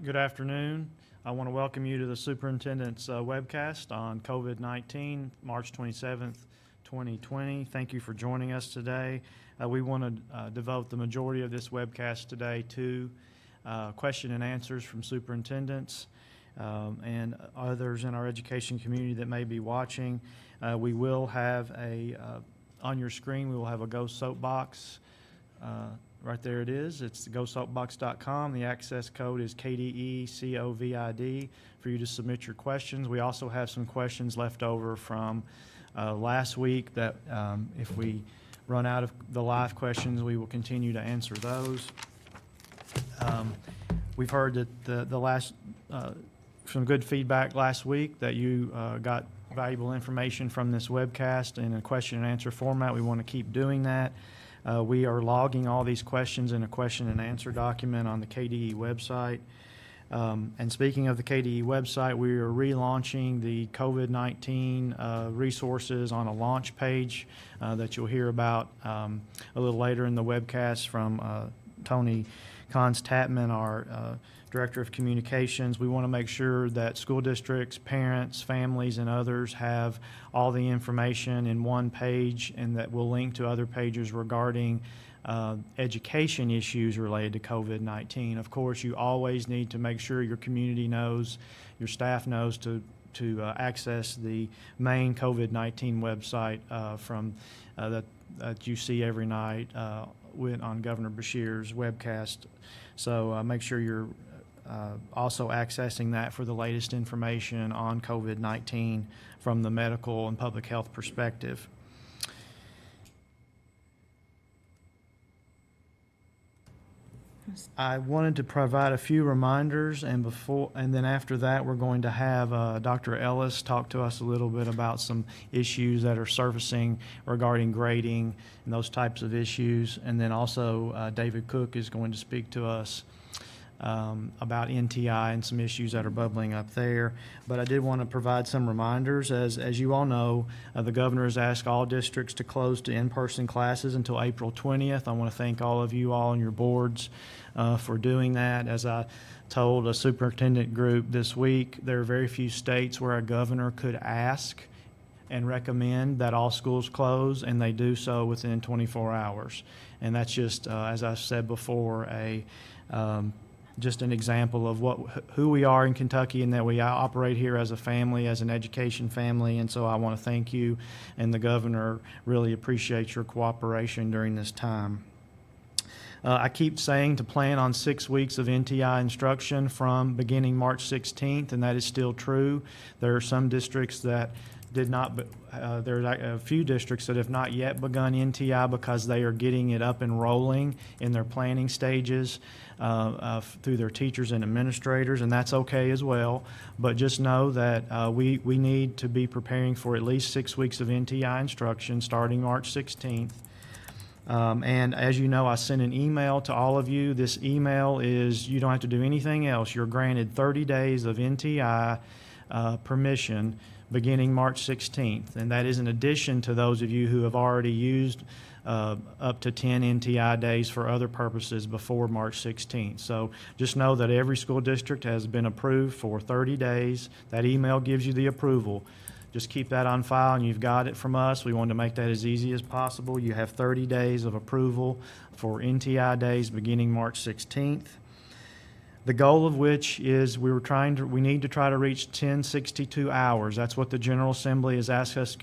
Good afternoon. I want to welcome you to the Superintendent's Webcast on COVID-19, March 27th, 2020. Thank you for joining us today. We want to devote the majority of this webcast today to question and answers from superintendents and others in our education community that may be watching. We will have on your screen, we will have a Go Soapbox. Right there it is. It's gosoapbox.com. The access code is KDECOVID for you to submit your questions. We also have some questions left over from last week that if we run out of the live questions, we will continue to answer those. We've heard that the last some good feedback last week that you got valuable information from this webcast in a question and answer format. We want to keep doing that. We are logging all these questions in a question and answer document on the KDE website. And speaking of the KDE website, we are relaunching the COVID-19 resources on a launch page that you'll hear about a little later in the webcast from Tony Cons-Tatman, our Director of Communications. We want to make sure that school districts, parents, families, and others have all the information in one page, and that will link to other pages regarding education issues related to COVID-19. Of course, you always need to make sure your community knows, your staff knows to access the main COVID-19 website that you see every night on Governor Beshear's webcast. So make sure you're also accessing that for the latest information on COVID-19 from the medical and public health perspective. I wanted to provide a few reminders, and then after that we're going to have Dr. Ellis talk to us a little bit about some issues that are surfacing regarding grading and those types of issues, and then also David Cook is going to speak to us about NTI and some issues that are bubbling up there. But I did want to provide some reminders. As you all know, the governor has asked all districts to close to in-person classes until April 20th. I want to thank all of you all and your boards for doing that. As I told a superintendent group this week, there are very few states where a governor could ask and recommend that all schools close, and they do so within 24 hours. And that's just, as I said before, just an example of who we are in Kentucky, and that we operate here as a family, as an education family. And so I want to thank you, and the governor really appreciates your cooperation during this time. I keep saying to plan on 6 weeks of NTI instruction from beginning March 16th, and that is still true. There are some districts that did not, there are a few districts that have not yet begun NTI because they are getting it up and rolling in their planning stages through their teachers and administrators, and that's okay as well. But just know that we need to be preparing for at least 6 weeks of NTI instruction starting March 16th. And as you know, I sent an email to all of you. This email is, you don't have to do anything else. You're granted 30 days of NTI permission beginning March 16th, and that is in addition to those of you who have already used up to 10 NTI days for other purposes before March 16th. So just know that every school district has been approved for 30 days. That email gives you the approval. Just keep that on file, and you've got it from us. We wanted to make that as easy as possible. You have 30 days of approval for NTI days beginning March 16th. The goal of which is we need to try to reach 1062 hours. That's what the General Assembly has asked us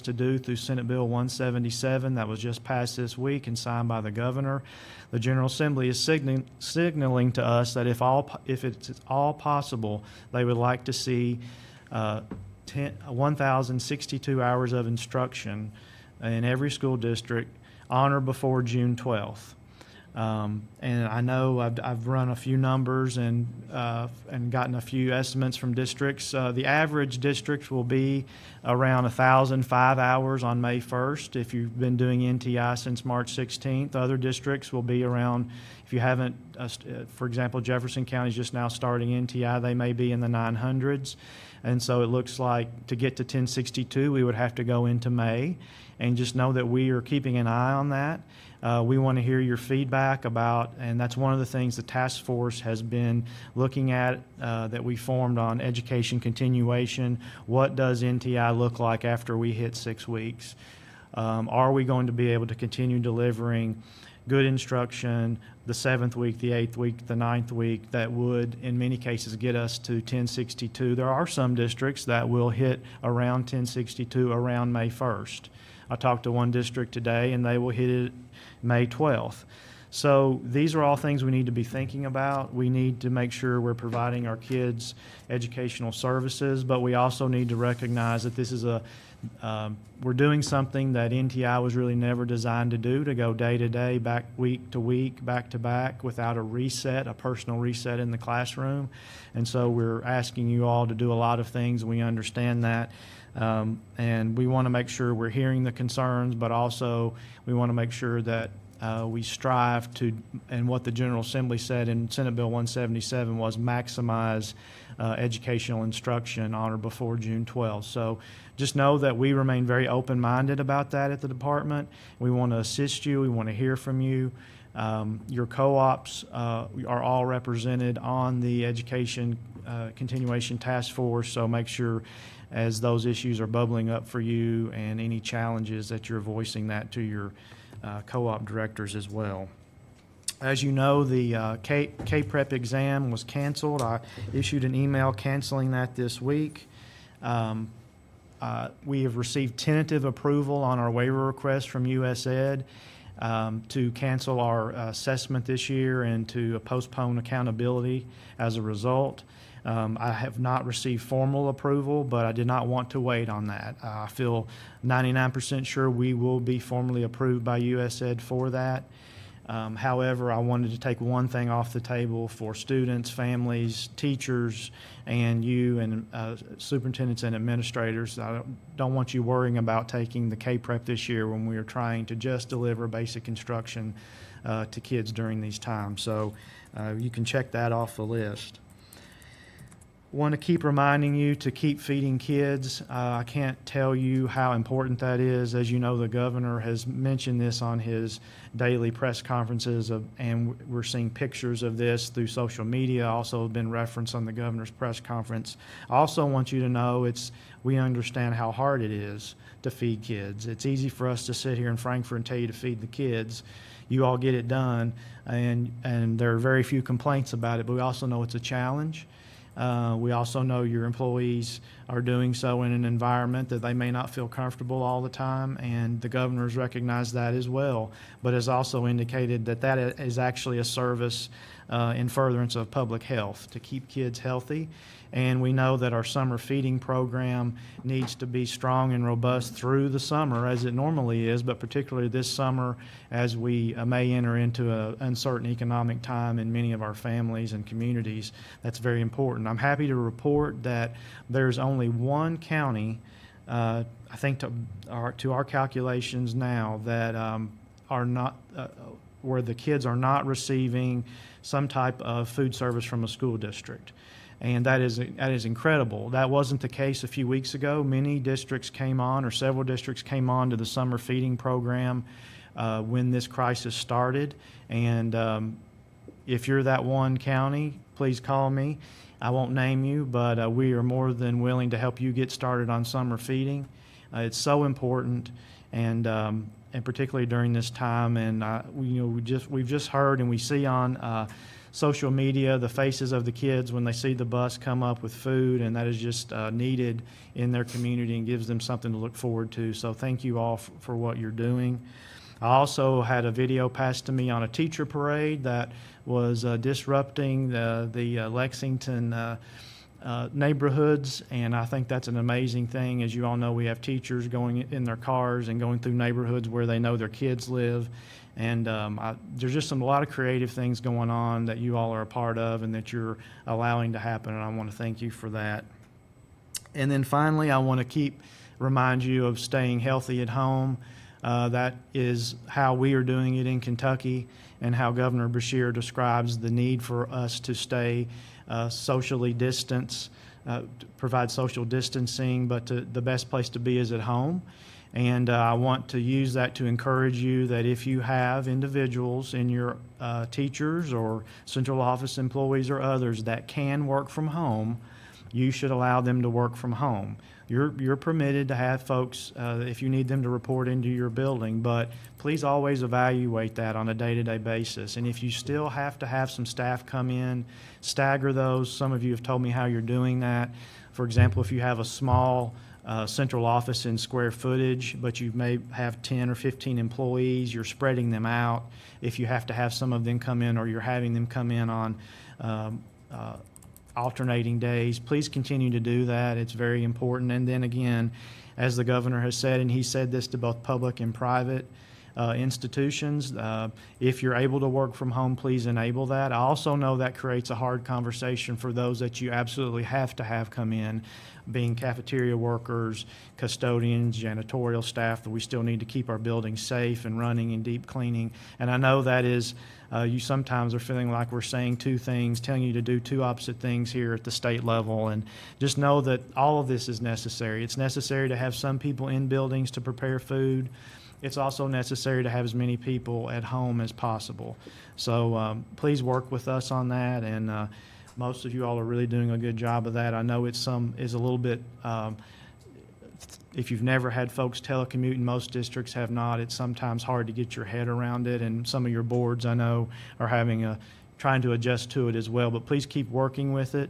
to do through Senate Bill 177 that was just passed this week and signed by the governor. The General Assembly is signaling to us that if it's all possible, they would like to see 1,062 hours of instruction in every school district on or before June 12th. And I know I've run a few numbers and gotten a few estimates from districts. The average district will be around 1,005 hours on May 1st if you've been doing NTI since March 16th. Other districts will be around, if you haven't, for example, Jefferson County is just now starting NTI, they may be in the 900s. And so it looks like to get to 1062, we would have to go into May. And just know that we are keeping an eye on that. We want to hear your feedback about, and that's one of the things the task force has been looking at that we formed on education continuation. What does NTI look like after we hit 6 weeks? Are we going to be able to continue delivering good instruction the 7th week, the 8th week, the 9th week that would, in many cases, get us to 1062? There are some districts that will hit around 1062 around May 1st. I talked to one district today, and they will hit it May 12th. So these are all things we need to be thinking about. We need to make sure we're providing our kids educational services, but we also need to recognize that this is we're doing something that NTI was really never designed to do, to go day to day, back week to week, back to back, without a reset, a personal reset in the classroom. And so we're asking you all to do a lot of things. We understand that. And we want to make sure we're hearing the concerns, but also we want to make sure that we strive to, and what the General Assembly said in Senate Bill 177 was maximize educational instruction on or before June 12th. So just know that we remain very open-minded about that at the department. We want to assist you. We want to hear from you. Your co-ops are all represented on the Education Continuation Task Force, so make sure as those issues are bubbling up for you and any challenges that you're voicing that to your co-op directors as well. As you know, the K-Prep exam was canceled. I issued an email canceling that this week. We have received tentative approval on our waiver request from US Ed to cancel our assessment this year and to postpone accountability as a result. I have not received formal approval, but I did not want to wait on that. I feel 99% sure we will be formally approved by US Ed for that. However, I wanted to take one thing off the table for students, families, teachers, and you and superintendents and administrators. I don't want you worrying about taking the K-Prep this year when we are trying to just deliver basic instruction to kids during these times. So you can check that off the list. Want to keep reminding you to keep feeding kids. I can't tell you how important that is. As you know, the governor has mentioned this on his daily press conferences, and we're seeing pictures of this through social media, also been referenced on the governor's press conference. I also want you to know we understand how hard it is to feed kids. It's easy for us to sit here in Frankfort and tell you to feed the kids. You all get it done, and there are very few complaints about it, but we also know it's a challenge. We also know your employees are doing so in an environment that they may not feel comfortable all the time, and the governor's recognized that as well, but has also indicated that that is actually a service in furtherance of public health to keep kids healthy. And we know that our summer feeding program needs to be strong and robust through the summer, as it normally is, but particularly this summer as we may enter into an uncertain economic time in many of our families and communities. That's very important. I'm happy to report that there's only one county, I think to our calculations now, that are not where the kids are not receiving some type of food service from a school district. And that is incredible. That wasn't the case a few weeks ago. Many districts came on, or several districts came on to the summer feeding program when this crisis started. And if you're that one county, please call me. I won't name you, but we are more than willing to help you get started on summer feeding. It's so important, and particularly during this time. And we've just heard, and we see on social media the faces of the kids when they see the bus come up with food, and that is just needed in their community and gives them something to look forward to. So thank you all for what you're doing. I also had a video passed to me on a teacher parade that was disrupting the Lexington neighborhoods, and I think that's an amazing thing. As you all know, we have teachers going in their cars and going through neighborhoods where they know their kids live. And there's just a lot of creative things going on that you all are a part of and that you're allowing to happen, and I want to thank you for that. And then finally, I want to remind you of staying healthy at home. That is how we are doing it in Kentucky, and how Governor Beshear describes the need for us to stay socially distanced, provide social distancing, but the best place to be is at home. And I want to use that to encourage you that if you have individuals in your teachers or central office employees or others that can work from home, you should allow them to work from home. You're permitted to have folks if you need them to report into your building, but please always evaluate that on a day-to-day basis. And if you still have to have some staff come in, stagger those. Some of you have told me how you're doing that. For example, if you have a small central office in square footage, but you may have 10 or 15 employees, you're spreading them out. If you have to have some of them come in, or you're having them come in on alternating days, please continue to do that. It's very important. And then again, as the governor has said, and he said this to both public and private institutions, if you're able to work from home, please enable that. I also know that creates a hard conversation for those that you absolutely have to have come in, being cafeteria workers, custodians, janitorial staff, that we still need to keep our buildings safe and running and deep cleaning. And I know that is, you sometimes are feeling like we're saying two things, telling you to do two opposite things here at the state level. And just know that all of this is necessary. It's necessary to have some people in buildings to prepare food. It's also necessary to have as many people at home as possible. So please work with us on that. And most of you all are really doing a good job of that. I know it's a little bit, if you've never had folks telecommute, and most districts have not, it's sometimes hard to get your head around it. And some of your boards, I know, are trying to adjust to it as well. But please keep working with it.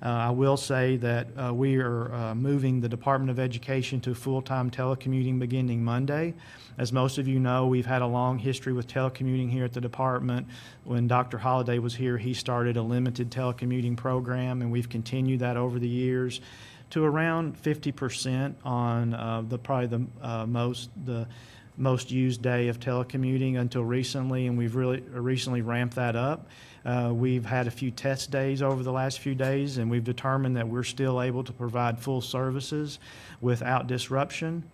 I will say that we are moving the Department of Education to full-time telecommuting beginning Monday. As most of you know, we've had a long history with telecommuting here at the department. When Dr. Holliday was here, he started a limited telecommuting program, and we've continued that over the years to around 50% on probably the most used day of telecommuting until recently, and we've really recently ramped that up. We've had a few test days over the last few days, and we've determined that we're still able to provide full services without disruption.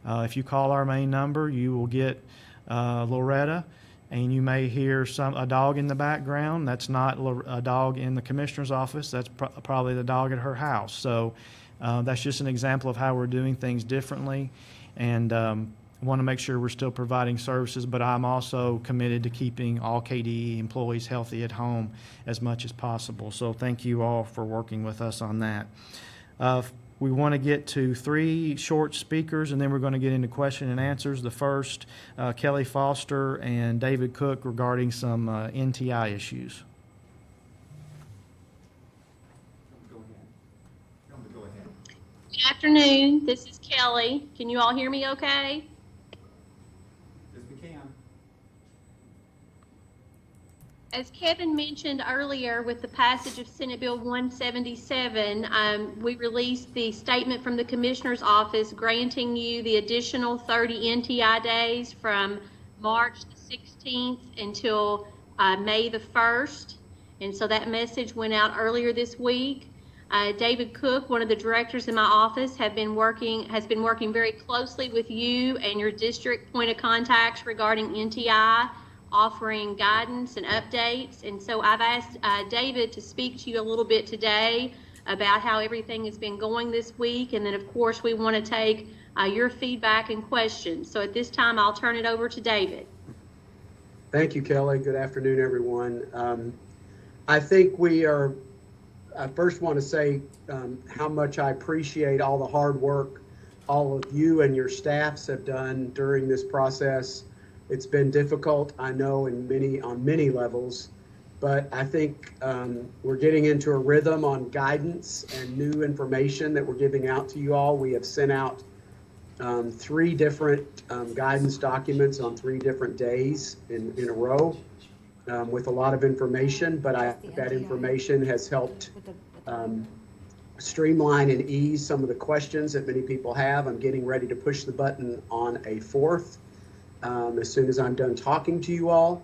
If you call our main number, you will get Loretta, and you may hear a dog in the background. That's not a dog in the commissioner's office. That's probably the dog at her house. So that's just an example of how we're doing things differently. And want to make sure we're still providing services, but I'm also committed to keeping all KDE employees healthy at home as much as possible. So thank you all for working with us on that. We want to get to 3 short speakers, and then we're going to get into question and answers. The first, Kelly Foster and David Cook, regarding some NTI issues. Good afternoon. This is Kelly. Can you all hear me okay? As Kevin mentioned earlier, with the passage of Senate Bill 177, we released the statement from the Commissioner's Office granting you the additional 30 NTI days from March the 16th until May the 1st. And so that message went out earlier this week. David Cook, one of the directors in my office, has been working very closely with you and your district point of contacts regarding NTI, offering guidance and updates. And so I've asked David to speak to you a little bit today about how everything has been going this week. And then of course we want to take your feedback and questions. So at this time, I'll turn it over to David. Thank you, Kelly. Good afternoon, everyone. I first want to say how much I appreciate all the hard work all of you and your staffs have done during this process. It's been difficult, I know, on many levels, but I think we're getting into a rhythm on guidance and new information that we're giving out to you all. We have sent out 3 different guidance documents on 3 different days in a row with a lot of information, but that information has helped streamline and ease some of the questions that many people have. I'm getting ready to push the button on a 4th. As soon as I'm done talking to you all,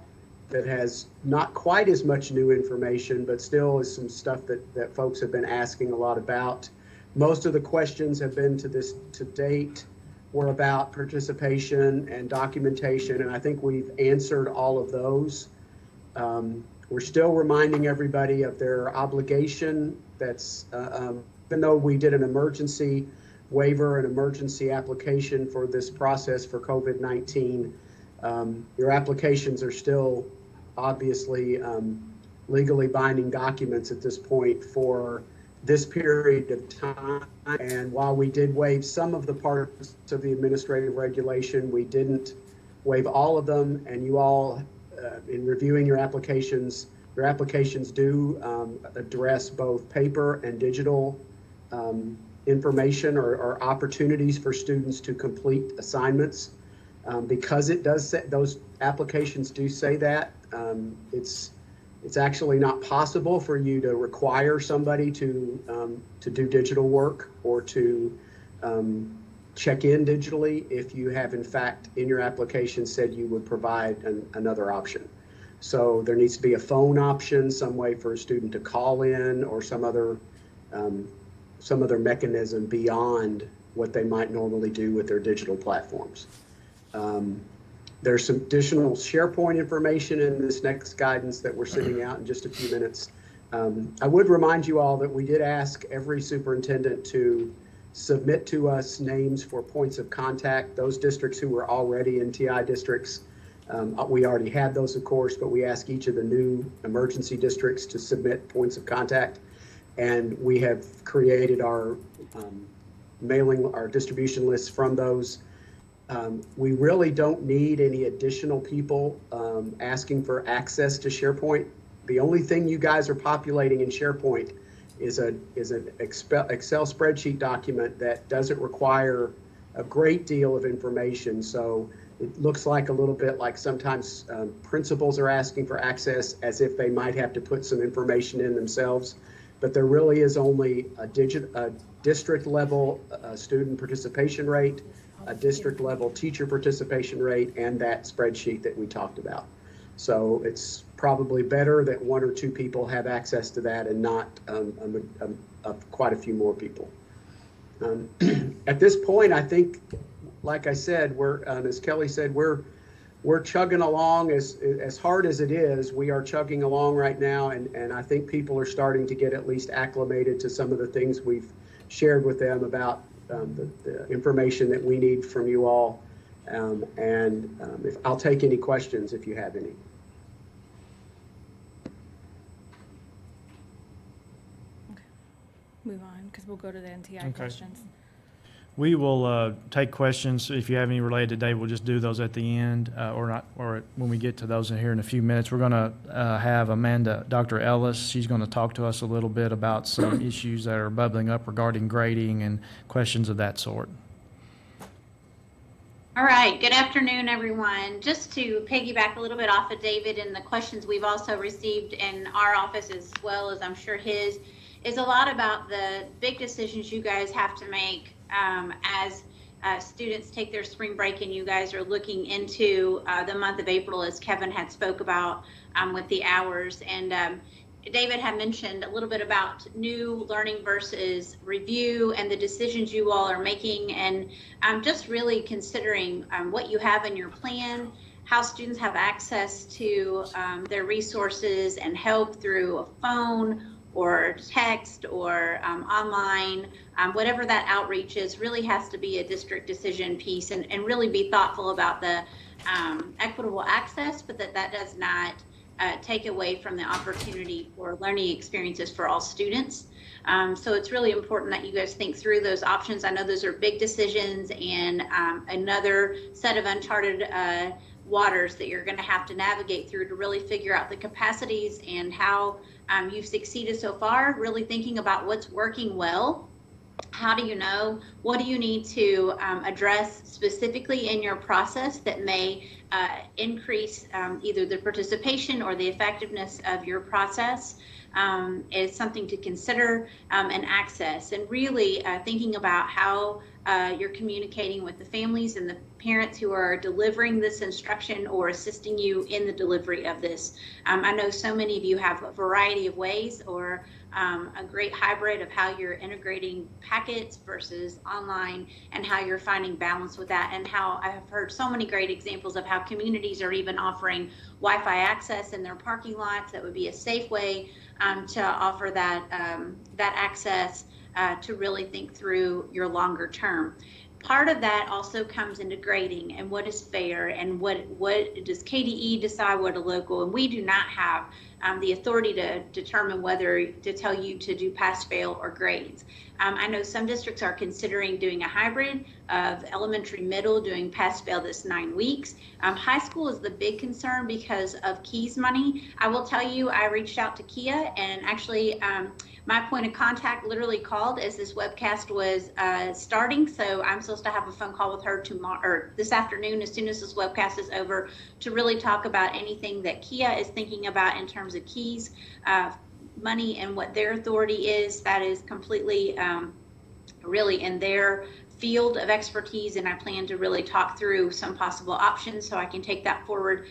that has not quite as much new information, but still is some stuff that folks have been asking a lot about. Most of the questions have been to date were about participation and documentation, and I think we've answered all of those. We're still reminding everybody of their obligation. That's even though we did an emergency waiver and emergency application for this process for COVID-19. Your applications are still obviously legally binding documents at this point for this period of time. And while we did waive some of the parts of the administrative regulation, we didn't waive all of them. And you all, in reviewing your applications do address both paper and digital information or opportunities for students to complete assignments. Because it does say, those applications do say that, it's actually not possible for you to require somebody to do digital work or to check in digitally if you have in fact in your application said you would provide another option. So there needs to be a phone option, some way for a student to call in, or some other mechanism beyond what they might normally do with their digital platforms. There's some additional SharePoint information in this next guidance that we're sending out in just a few minutes. I would remind you all that we did ask every superintendent to submit to us names for points of contact. Those districts who were already in TI districts, we already had those, of course, but we ask each of the new emergency districts to submit points of contact. And we have created our our distribution lists from those. We really don't need any additional people asking for access to SharePoint. The only thing you guys are populating in SharePoint is an Excel spreadsheet document that doesn't require a great deal of information. So it looks like a little bit like sometimes principals are asking for access as if they might have to put some information in themselves. But there really is only a district level student participation rate, a district level teacher participation rate, and that spreadsheet that we talked about. So it's probably better that one or two people have access to that and not quite a few more people. At this point, I think, like I said, we're, as Kelly said, we're chugging along as hard as it is. We are chugging along right now, and I think people are starting to get at least acclimated to some of the things we've shared with them about the information that we need from you all. If I'll take any questions if you have any. Okay. Move on, because we'll go to the NTI questions. We will take questions. If you have any related today, we'll just do those at the end or when we get to those in here in a few minutes. We're going to have Dr. Ellis. She's going to talk to us a little bit about some issues that are bubbling up regarding grading and questions of that sort. All right, good afternoon, everyone. Just to piggyback a little bit off of David and the questions we've also received in our office, as well as I'm sure his, is a lot about the big decisions you guys have to make as students take their spring break, and you guys are looking into the month of April, as Kevin had spoke about with the hours. And David had mentioned a little bit about new learning versus review and the decisions you all are making, and just really considering what you have in your plan, how students have access to their resources and help through a phone or text or online, whatever that outreach is, really has to be a district decision piece, and really be thoughtful about the equitable access, but that does not take away from the opportunity for learning experiences for all students. So it's really important that you guys think through those options. I know those are big decisions and another set of uncharted waters that you're going to have to navigate through to really figure out the capacities and how you've succeeded so far, really thinking about what's working well. How do you know? What do you need to address specifically in your process that may increase either the participation or the effectiveness of your process? Is something to consider and access, and really thinking about how you're communicating with the families and the parents who are delivering this instruction or assisting you in the delivery of this. I know so many of you have a variety of ways, or a great hybrid of how you're integrating packets versus online, and how you're finding balance with that, and how I have heard so many great examples of how communities are even offering Wi-Fi access in their parking lots. That would be a safe way to offer that access. to really think through your longer term. Part of that also comes into grading and what is fair and what does KDE decide, what a local, and we do not have the authority to determine whether to tell you to do pass, fail, or grades. I know some districts are considering doing a hybrid of elementary, middle, doing pass, fail this 9 weeks. High school is the big concern because of KEYS money. I will tell you, I reached out to Kia, and actually my point of contact literally called as this webcast was starting. So I'm supposed to have a phone call with her tomorrow or this afternoon as soon as this webcast is over to really talk about anything that Kia is thinking about in terms of KEYS money and what their authority is. That is completely really in their field of expertise, and I plan to really talk through some possible options so I can take that forward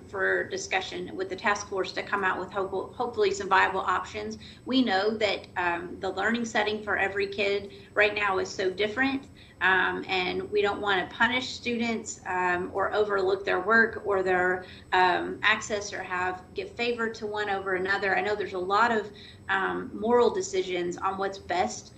for discussion with the task force to come out with hopefully some viable options. We know that the learning setting for every kid right now is so different, and we don't want to punish students or overlook their work or their access or give favor to one over another. I know there's a lot of moral decisions on what's best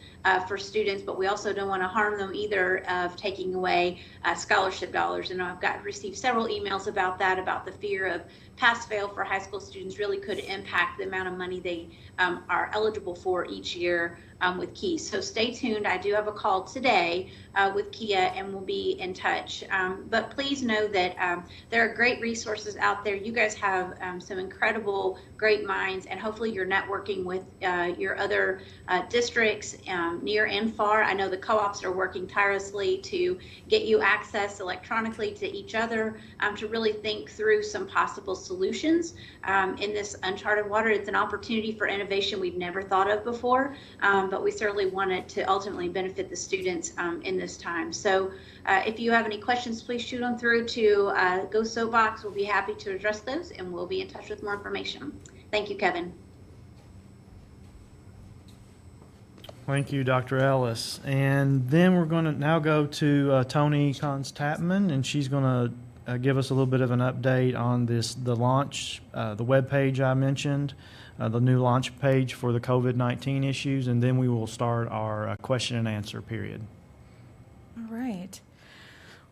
for students, but we also don't want to harm them either of taking away scholarship dollars. And I've received several emails about that, about the fear of pass-fail for high school students really could impact the amount of money they are eligible for each year with KEYS. So stay tuned. I do have a call today with Kia, and we'll be in touch. But please know that there are great resources out there. You guys have some incredible, great minds, and hopefully you're networking with your other districts near and far. I know the co-ops are working tirelessly to get you access electronically to each other to really think through some possible solutions in this uncharted water. It's an opportunity for innovation we've never thought of before, but we certainly want it to ultimately benefit the students in this time. So if you have any questions, please shoot them through to Go Soapbox. We'll be happy to address those, and we'll be in touch with more information. Thank you, Kevin. Thank you, Dr. Ellis. And then we're going to now go to Tony Constapman, and she's going to give us a little bit of an update on the launch, the web page I mentioned, the new launch page for the COVID-19 issues, and then we will start our question and answer period. All right.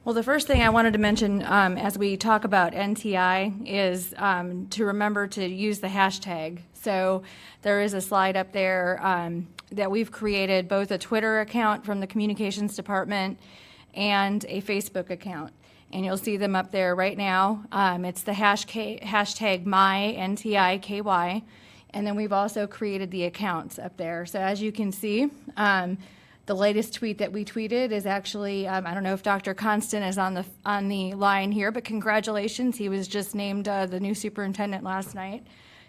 Well, the first thing I wanted to mention as we talk about NTI is to remember to use the hashtag. So there is a slide up there that we've created, both a Twitter account from the communications department and a Facebook account. And you'll see them up there right now. It's the hashtag MyNTIKY. And then we've also created the accounts up there. So as you can see, the latest tweet that we tweeted is actually, I don't know if Dr. Constant is on the line here, but congratulations. He was just named the new superintendent last night.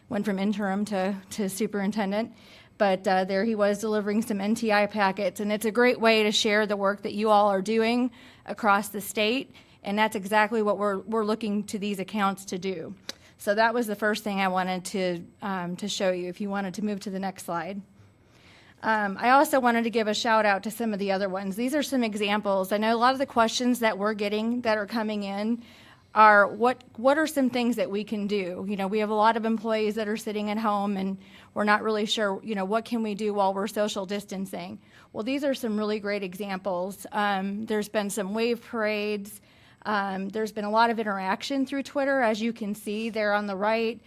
Went from interim to superintendent. But there he was delivering some NTI packets. And it's a great way to share the work that you all are doing across the state. And that's exactly what we're looking to these accounts to do. So that was the first thing I wanted to show you, if you wanted to move to the next slide. I also wanted to give a shout out to some of the other ones. These are some examples. I know a lot of the questions that we're getting that are coming in are what are some things that we can do? You know, we have a lot of employees that are sitting at home and we're not really sure, you know, what can we do while we're social distancing? Well, these are some really great examples. There's been some wave parades. There's been a lot of interaction through Twitter, as you can see there on the right,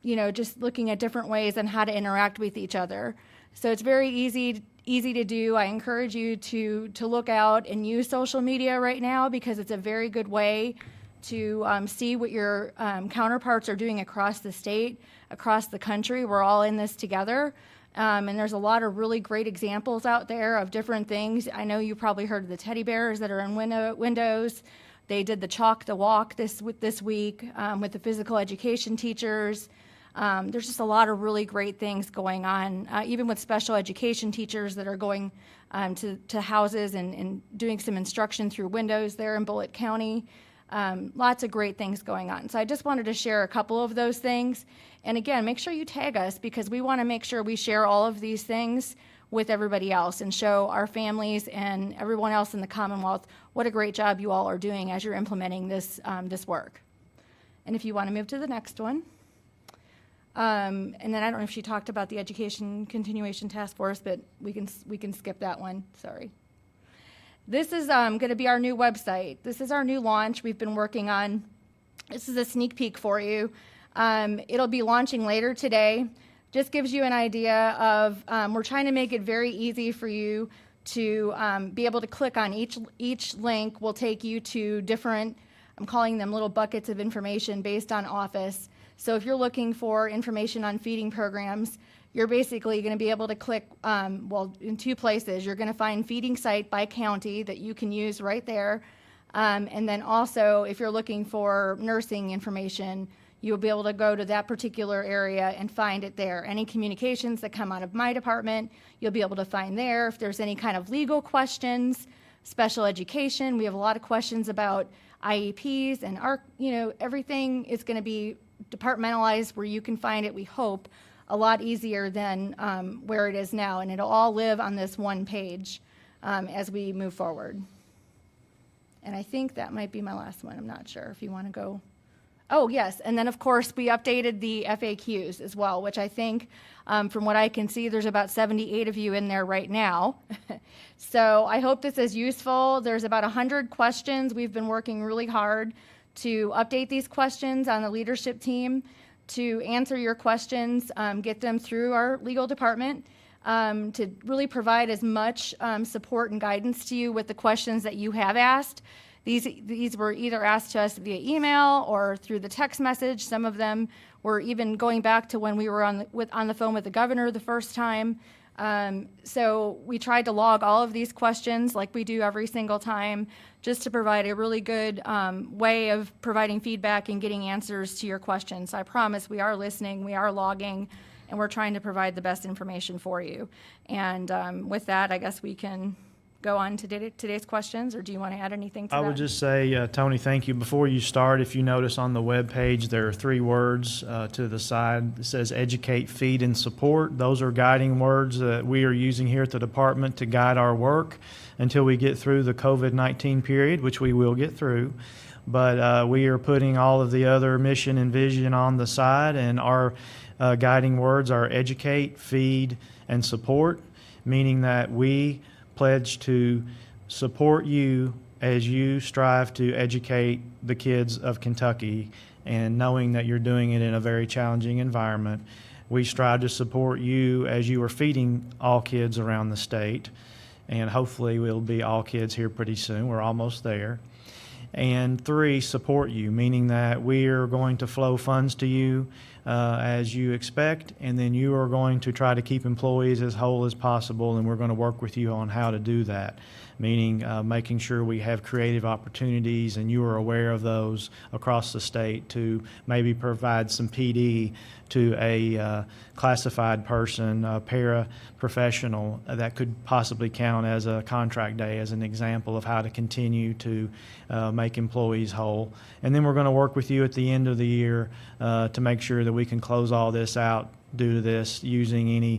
you know, just looking at different ways on how to interact with each other. So it's very easy to do. I encourage you to look out and use social media right now because it's a very good way to see what your counterparts are doing across the state, across the country. We're all in this together. And there's a lot of really great examples out there of different things. I know you probably heard of the teddy bears that are in windows. They did the chalk the walk this week with the physical education teachers. There's just a lot of really great things going on, even with special education teachers that are going to houses and doing some instruction through windows there in Bullitt County. Lots of great things going on. So I just wanted to share a couple of those things. And again, make sure you tag us because we want to make sure we share all of these things with everybody else and show our families and everyone else in the Commonwealth what a great job you all are doing as you're implementing this work. And if you want to move to the next one. And then I don't know if she talked about the Education Continuation Task Force, but we can skip that one, sorry. This is going to be our new website. This is our new launch we've been working on. This is a sneak peek for you. It'll be launching later today. Just gives you an idea of, we're trying to make it very easy for you to be able to click on each link will take you to different, I'm calling them little buckets of information based on office. So if you're looking for information on feeding programs, you're basically going to be able to click, in two places. You're going to find feeding site by county that you can use right there. And then also, if you're looking for nursing information, you'll be able to go to that particular area and find it there. Any communications that come out of my department, you'll be able to find there. If there's any kind of legal questions, special education, we have a lot of questions about IEPs and everything is going to be departmentalized where you can find it, we hope, a lot easier than where it is now. And it'll all live on this one page as we move forward. And I think that might be my last one. I'm not sure if you want to go. Oh, yes. And then, of course, we updated the FAQs as well, which I think, from what I can see, there's about 78 of you in there right now. So I hope this is useful. There's about 100 questions. We've been working really hard to update these questions on the leadership team, to answer your questions, get them through our legal department, to really provide as much support and guidance to you with the questions that you have asked. These were either asked to us via email or through the text message. Some of them were even going back to when we were on the phone with the governor the first time. So we tried to log all of these questions like we do every single time, just to provide a really good way of providing feedback and getting answers to your questions. So I promise we are listening, we are logging, and we're trying to provide the best information for you. And with that, I guess we can go on to today's questions, or do you want to add anything to that? I would just say, Tony, thank you. Before you start, if you notice on the web page, there are 3 words to the side that says educate, feed, and support. Those are guiding words that we are using here at the department to guide our work until we get through the COVID-19 period, which we will get through. But we are putting all of the other mission and vision on the side, and our guiding words are educate, feed, and support, meaning that we pledge to support you as you strive to educate the kids of Kentucky, and knowing that you're doing it in a very challenging environment. We strive to support you as you are feeding all kids around the state, and hopefully we'll be all kids here pretty soon. We're almost there. And 3, support you, meaning that we are going to flow funds to you as you expect, and then you are going to try to keep employees as whole as possible, and we're going to work with you on how to do that, meaning making sure we have creative opportunities and you are aware of those across the state to maybe provide some PD to a classified person, a paraprofessional that could possibly count as a contract day, as an example of how to continue to make employees whole. And then we're going to work with you at the end of the year to make sure that we can close all this out due to this using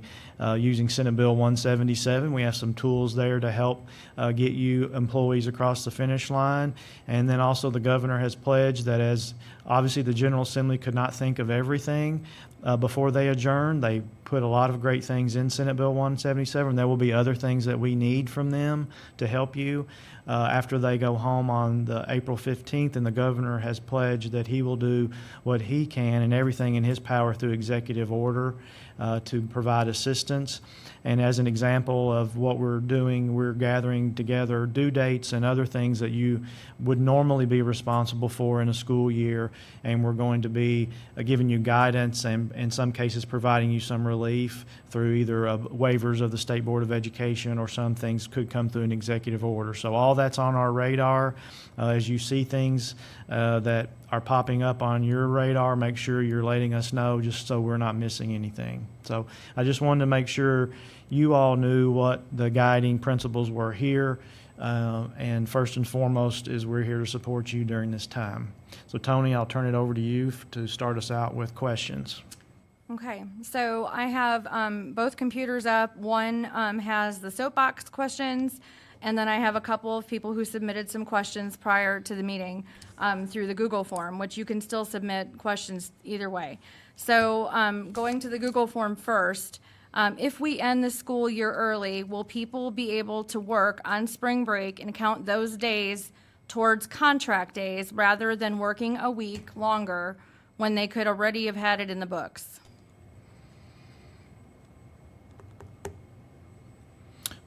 Senate Bill 177. We have some tools there to help get you employees across the finish line. And then also the governor has pledged that, as obviously the General Assembly could not think of everything before they adjourned, they put a lot of great things in Senate Bill 177. There will be other things that we need from them to help you after they go home on the April 15th, and the governor has pledged that he will do what he can and everything in his power through executive order to provide assistance. And as an example of what we're doing, we're gathering together due dates and other things that you would normally be responsible for in a school year, and we're going to be giving you guidance and in some cases providing you some relief through either waivers of the State Board of Education, or some things could come through an executive order. So all that's on our radar. As you see things that are popping up on your radar, make sure you're letting us know, just so we're not missing anything. So I just wanted to make sure you all knew what the guiding principles were here. And first and foremost is we're here to support you during this time. So Tony, I'll turn it over to you to start us out with questions. Okay, so I have both computers up. One has the soapbox questions, and then I have a couple of people who submitted some questions prior to the meeting through the Google form, which you can still submit questions either way. So going to the Google form first, if we end the school year early, will people be able to work on spring break and count those days towards contract days rather than working a week longer when they could already have had it in the books?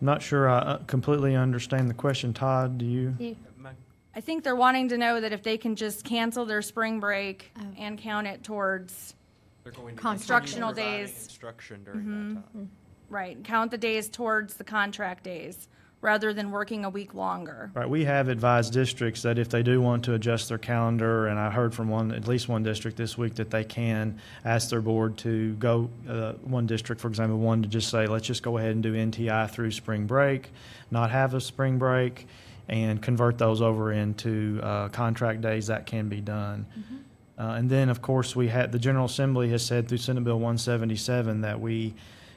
I'm not sure I completely understand the question. Todd, do you? I think they're wanting to know that if they can just cancel their spring break and count it towards, They're going to Instructional continue providing days. Instruction during that time. right, count the days towards the contract days rather than working a week longer. Right, we have advised districts that if they do want to adjust their calendar, and I heard from at least one district this week that they can ask their board to go, one district, for example, one to just say, let's just go ahead and do NTI through spring break, not have a spring break, and convert those over into contract days. That can be done. And then, of course, the General Assembly has said through Senate Bill 177 that we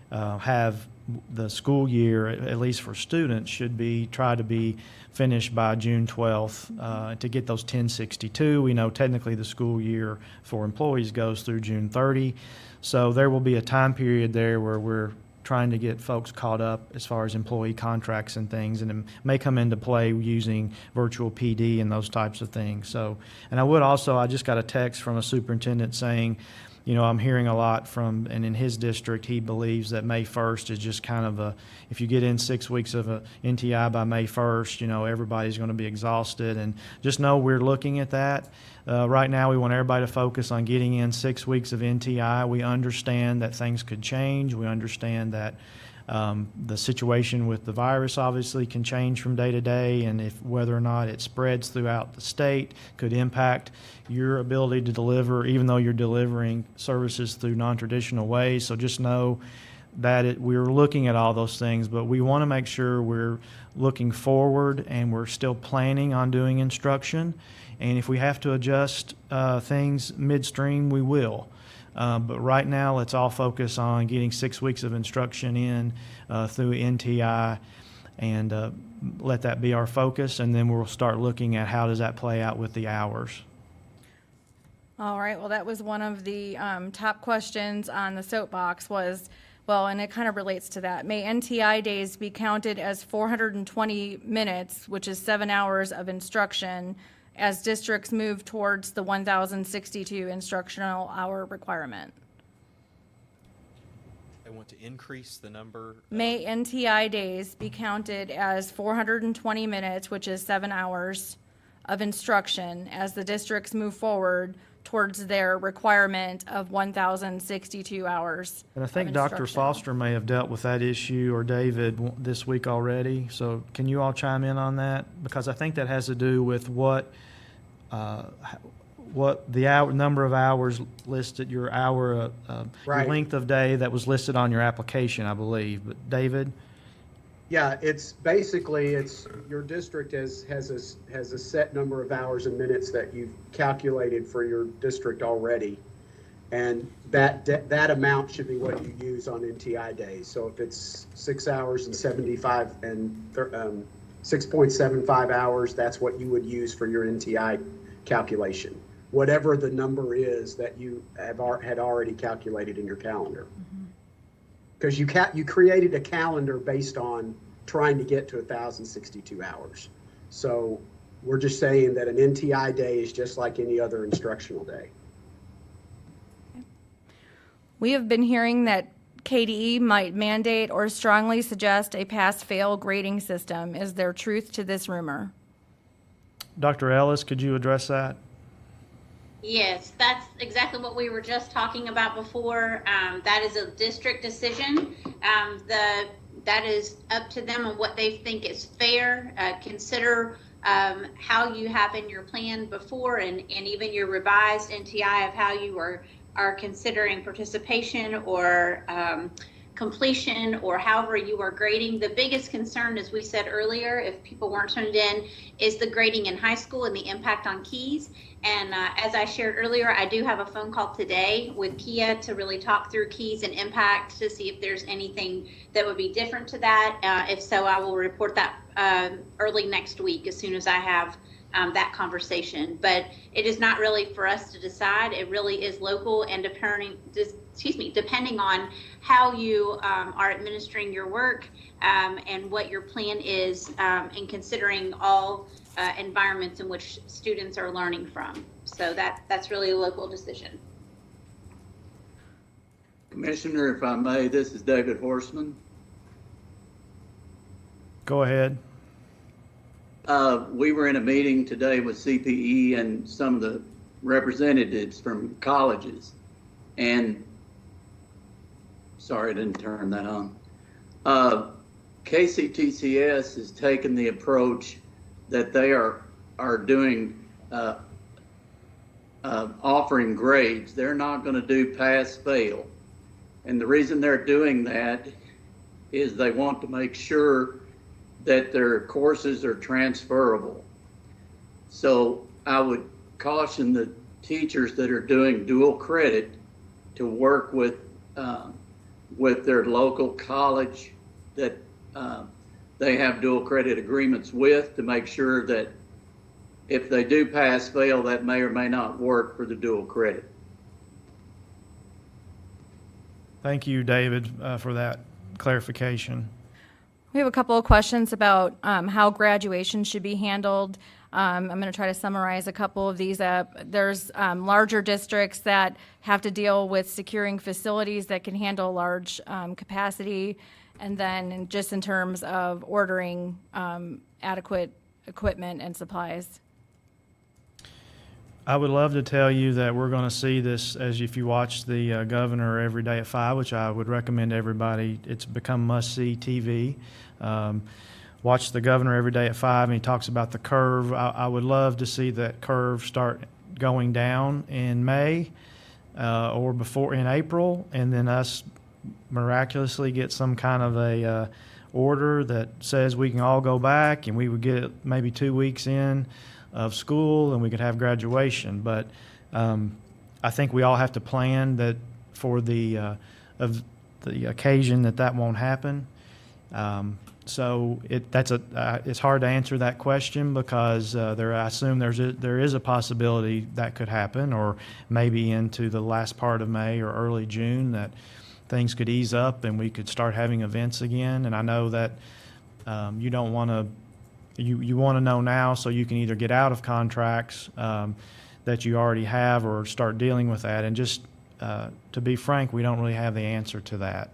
have the school year, at least for students, should try to be finished by June 12th to get those 1062. We know technically the school year for employees goes through June 30. So there will be a time period there where we're trying to get folks caught up as far as employee contracts and things, and it may come into play using virtual PD and those types of things. So, and I just got a text from a superintendent saying, you know, I'm hearing a lot and in his district, he believes that May 1st is just kind of if you get in 6 weeks of a NTI by May 1st, you know, everybody's going to be exhausted. And just know we're looking at that. Right now, we want everybody to focus on getting in 6 weeks of NTI. We understand that things could change. We understand that the situation with the virus obviously can change from day to day, and whether or not it spreads throughout the state could impact your ability to deliver, even though you're delivering services through non-traditional ways. So just know that we're looking at all those things, but we want to make sure we're looking forward and we're still planning on doing instruction. And if we have to adjust things midstream, we will. But right now, let's all focus on getting 6 weeks of instruction in through NTI, and let that be our focus. And then we'll start looking at how does that play out with the hours. All right, well, that was one of the top questions on the soapbox and it kind of relates to that. May NTI days be counted as 420 minutes, which is 7 hours of instruction, as districts move towards the 1,062 instructional hour requirement? They want to increase the number. May NTI days be counted as 420 minutes, which is 7 hours of instruction, as the districts move forward towards their requirement of 1,062 hours. And I think of Dr. instruction. Foster may have dealt with that issue, or David, this week already. So can you all chime in on that? Because I think that has to do with what the number of hours listed, your hour, your Right. length of day that was listed on your application, I believe. But David? Yeah, it's basically, your district has a set number of hours and minutes that you've calculated for your district already. And that amount should be what you use on NTI days. So if it's 6 hours and 6.75 hours, that's what you would use for your NTI calculation. Whatever the number is that you had already calculated in your calendar. Because you created a calendar based on trying to get to 1,062 hours. So we're just saying that an NTI day is just like any other instructional day. We have been hearing that KDE might mandate or strongly suggest a pass-fail grading system. Is there truth to this rumor? Dr. Ellis, could you address that? Yes, that's exactly what we were just talking about before. That is a district decision. That is up to them on what they think is fair. Consider how you have in your plan before and even your revised NTI of how you are considering participation or completion or however you are grading. The biggest concern, as we said earlier, if people weren't tuned in, is the grading in high school and the impact on keys. And as I shared earlier, I do have a phone call today with Kia to really talk through keys and impact to see if there's anything that would be different to that. If so, I will report that early next week as soon as I have that conversation. But it is not really for us to decide. It really is local, and depending on how you are administering your work and what your plan is, and considering all environments in which students are learning from. So that's really a local decision. Commissioner, if I may, this is David Horseman. Go ahead. We were in a meeting today with CPE and some of the representatives from colleges, and sorry, I didn't turn that on. KCTCS has taken the approach that they are doing offering grades. They're not going to do pass fail, and the reason they're doing that is they want to make sure that their courses are transferable. So I would caution the teachers that are doing dual credit to work with their local college that they have dual credit agreements with, to make sure that if they do pass fail, that may or may not work for the dual credit. Thank you, David, for that clarification. We have a couple of questions about how graduation should be handled. I'm going to try to summarize a couple of these up. There's larger districts that have to deal with securing facilities that can handle large capacity, and then just in terms of ordering adequate equipment and supplies. I would love to tell you that we're going to see this, as if you watch the Governor every day at 5, which I would recommend everybody. It's become must-see TV. Watch the Governor every day at 5, and he talks about the curve. I would love to see that curve start going down in May or before in April, and then us miraculously get some kind of a order that says we can all go back, and we would get maybe 2 weeks in of school and we could have graduation. But I think we all have to plan that for the occasion that won't happen. So it's hard to answer that question, because I assume there is a possibility that could happen, or maybe into the last part of May or early June, that things could ease up and we could start having events again. And I know that you don't want to. You want to know now so you can either get out of contracts that you already have or start dealing with that. And just to be frank, we don't really have the answer to that.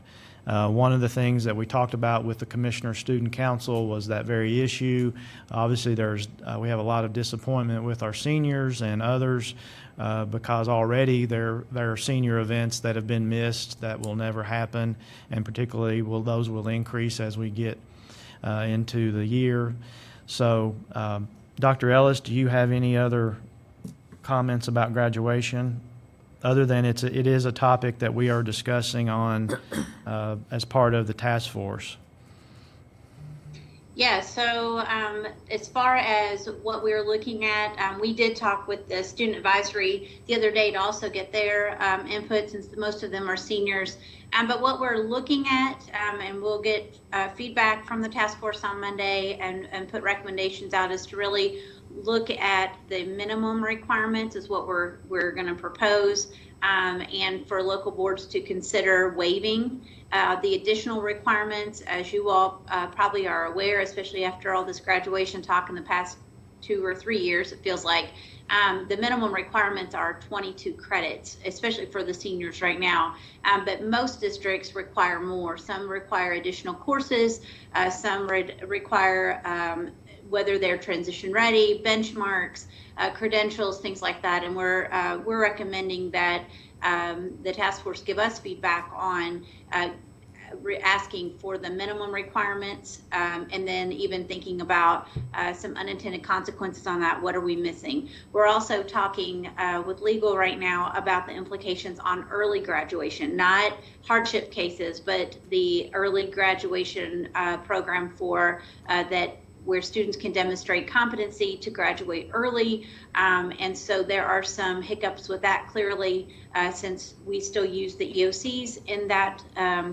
One of the things that we talked about with the Commissioner Student Council was that very issue. Obviously, we have a lot of disappointment with our seniors and others because already there are senior events that have been missed that will never happen, and particularly those will increase as we get into the year. So, Dr. Ellis, do you have any other comments about graduation, other than it is a topic that we are discussing on as part of the task force? Yeah, so as far as what we're looking at, we did talk with the student advisory the other day to also get their input, since most of them are seniors. But what we're looking at, and we'll get feedback from the task force on Monday and put recommendations out, is to really look at the minimum requirements is what we're going to propose, and for local boards to consider waiving the additional requirements. As you all probably are aware, especially after all this graduation talk in the past 2 or 3 years, it feels like the minimum requirements are 22 credits, especially for the seniors right now. But most districts require more. Some require additional courses. Some require whether they're transition ready, benchmarks, credentials, things like that. And we're recommending that the task force give us feedback on asking for the minimum requirements, and then even thinking about some unintended consequences on that. What are we missing? We're also talking with legal right now about the implications on early graduation, not hardship cases, but the early graduation program for that, where students can demonstrate competency to graduate early. And so there are some hiccups with that, clearly, since we still use the EOCs in that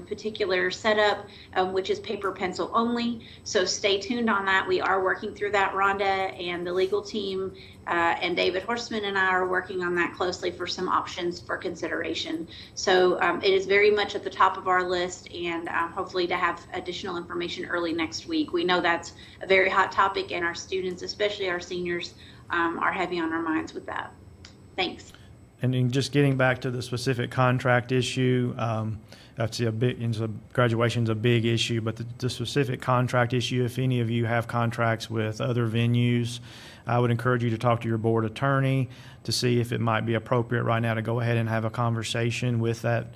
particular setup, which is paper pencil only. So stay tuned on that. We are working through that. Rhonda and the legal team and David Horstman and I are working on that closely for some options for consideration. So it is very much at the top of our list, and hopefully to have additional information early next week. We know that's a very hot topic, and our students, especially our seniors, are heavy on our minds with that. Thanks. And in just getting back to the specific contract issue, that's a big, graduation's a big issue, but the specific contract issue, if any of you have contracts with other venues, I would encourage you to talk to your board attorney to see if it might be appropriate right now to go ahead and have a conversation with that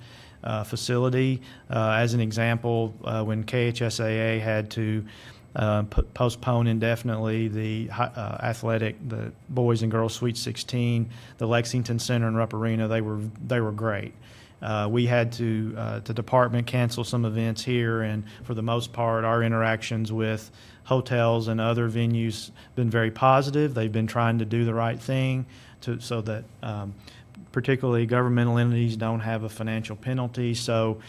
facility. As an example, when KHSAA had to postpone indefinitely the the boys and girls Sweet 16, the Lexington Center and Rupp Arena, they were great. We had to the department cancel some events here, and for the most part, our interactions with hotels and other venues been very positive. They've been trying to do the right thing so that particularly governmental entities don't have a financial penalty. So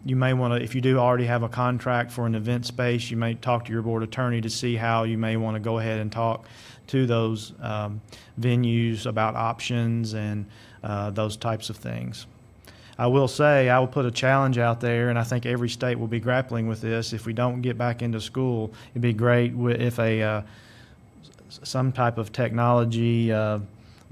you may want to, if you do already have a contract for an event space, you may talk to your board attorney to see how you may want to go ahead and talk to those venues about options and those types of things. I will say, I will put a challenge out there, and I think every state will be grappling with this. If we don't get back into school, it'd be great if some type of technology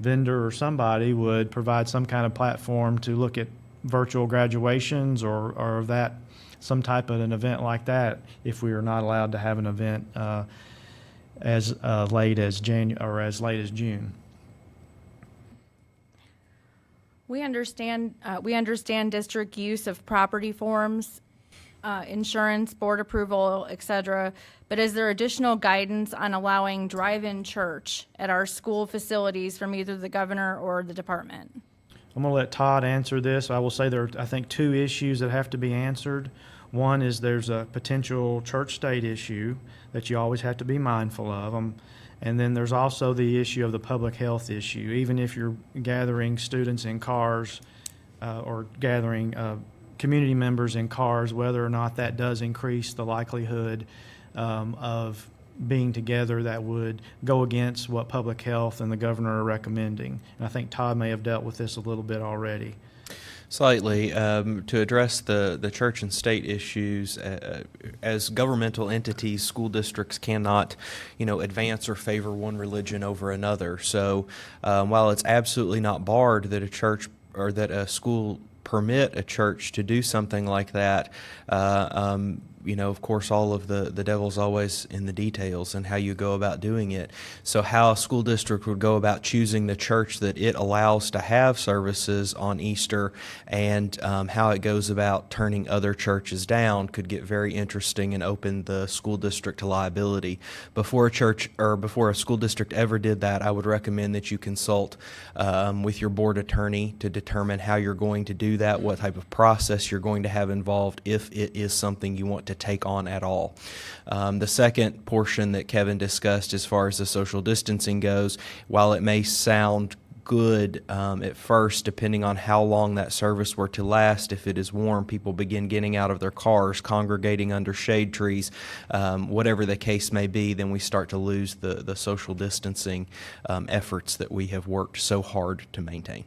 vendor or somebody would provide some kind of platform to look at virtual graduations or that some type of an event like that if we are not allowed to have an event as late as January or as late as June. We understand district use of property forms, insurance, board approval, et cetera, but is there additional guidance on allowing drive-in church at our school facilities from either the governor or the department? I'm going to let Todd answer this. I will say there are, I think, two issues that have to be answered. One is there's a potential church-state issue that you always have to be mindful of. And then there's also the issue of the public health issue. Even if you're gathering students in cars or gathering community members in cars, whether or not that does increase the likelihood of being together, that would go against what public health and the governor are recommending. And I think Todd may have dealt with this a little bit already. Slightly. To address the church and state issues, as governmental entities, school districts cannot, advance or favor one religion over another. So while it's absolutely not barred that a church or that a school permit a church to do something like that, of course, all of the devil's always in the details and how you go about doing it. So how a school district would go about choosing the church that it allows to have services on Easter and how it goes about turning other churches down could get very interesting and open the school district to liability. Before a school district ever did that, I would recommend that you consult with your board attorney to determine how you're going to do that, what type of process you're going to have involved, if it is something you want to take on at all. The second portion that Kevin discussed as far as the social distancing goes, while it may sound good at first, depending on how long that service were to last, if it is warm, people begin getting out of their cars, congregating under shade trees, whatever the case may be, then we start to lose the social distancing efforts that we have worked so hard to maintain.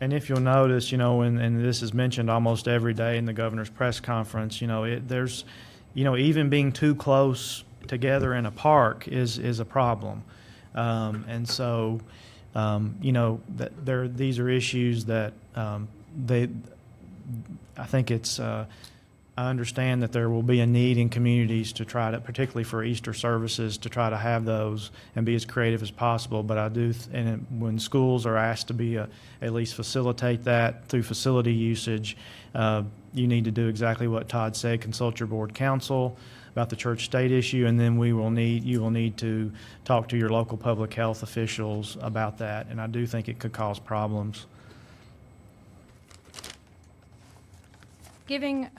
And if you'll notice, and this is mentioned almost every day in the governor's press conference, there's, even being too close together in a park is a problem. And so, these are issues that I think it's, I understand that there will be a need in communities to try to, particularly for Easter services, to try to have those and be as creative as possible. But I do, when schools are asked to at least facilitate that through facility usage, you need to do exactly what Todd said: consult your board counsel about the church-state issue, and then you will need to talk to your local public health officials about that. And I do think it could cause problems. Given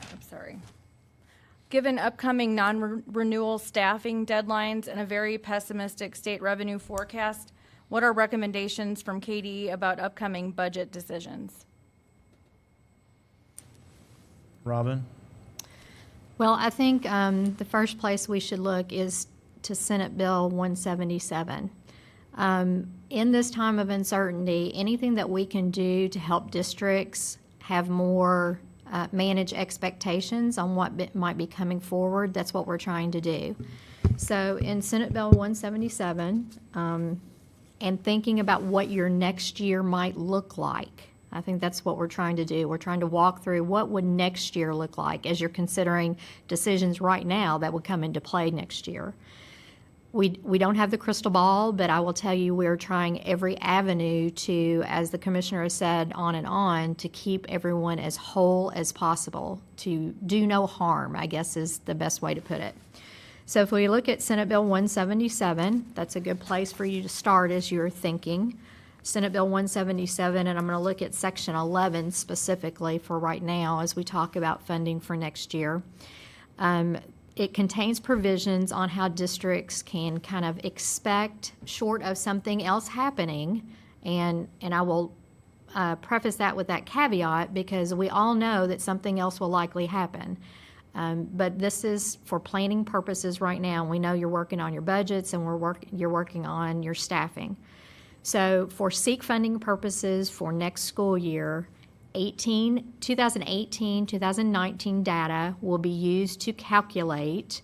upcoming non-renewal staffing deadlines and a very pessimistic state revenue forecast, What are recommendations from Katie about upcoming budget decisions? Robin? Well, I think the first place we should look is to Senate Bill 177. In this time of uncertainty, anything that we can do to help districts have more manage expectations on what might be coming forward, that's what we're trying to do. So in Senate Bill 177, and thinking about what your next year might look like, I think that's what we're trying to do. We're trying to walk through what would next year look like as you're considering decisions right now that would come into play next year. We don't have the crystal ball, but I will tell you we're trying every avenue to, as the commissioner has said on and on, to keep everyone as whole as possible, to do no harm, I guess is the best way to put it. So if we look at Senate Bill 177, that's a good place for you to start as you're thinking. Senate Bill 177, and I'm going to look at Section 11 specifically for right now as we talk about funding for next year. It contains provisions on how districts can kind of expect, short of something else happening, and I will preface that with that caveat because we all know that something else will likely happen. But this is for planning purposes right now. We know you're working on your budgets and you're working on your staffing. So for SEEK funding purposes for next school year, 2018-2019 data will be used to calculate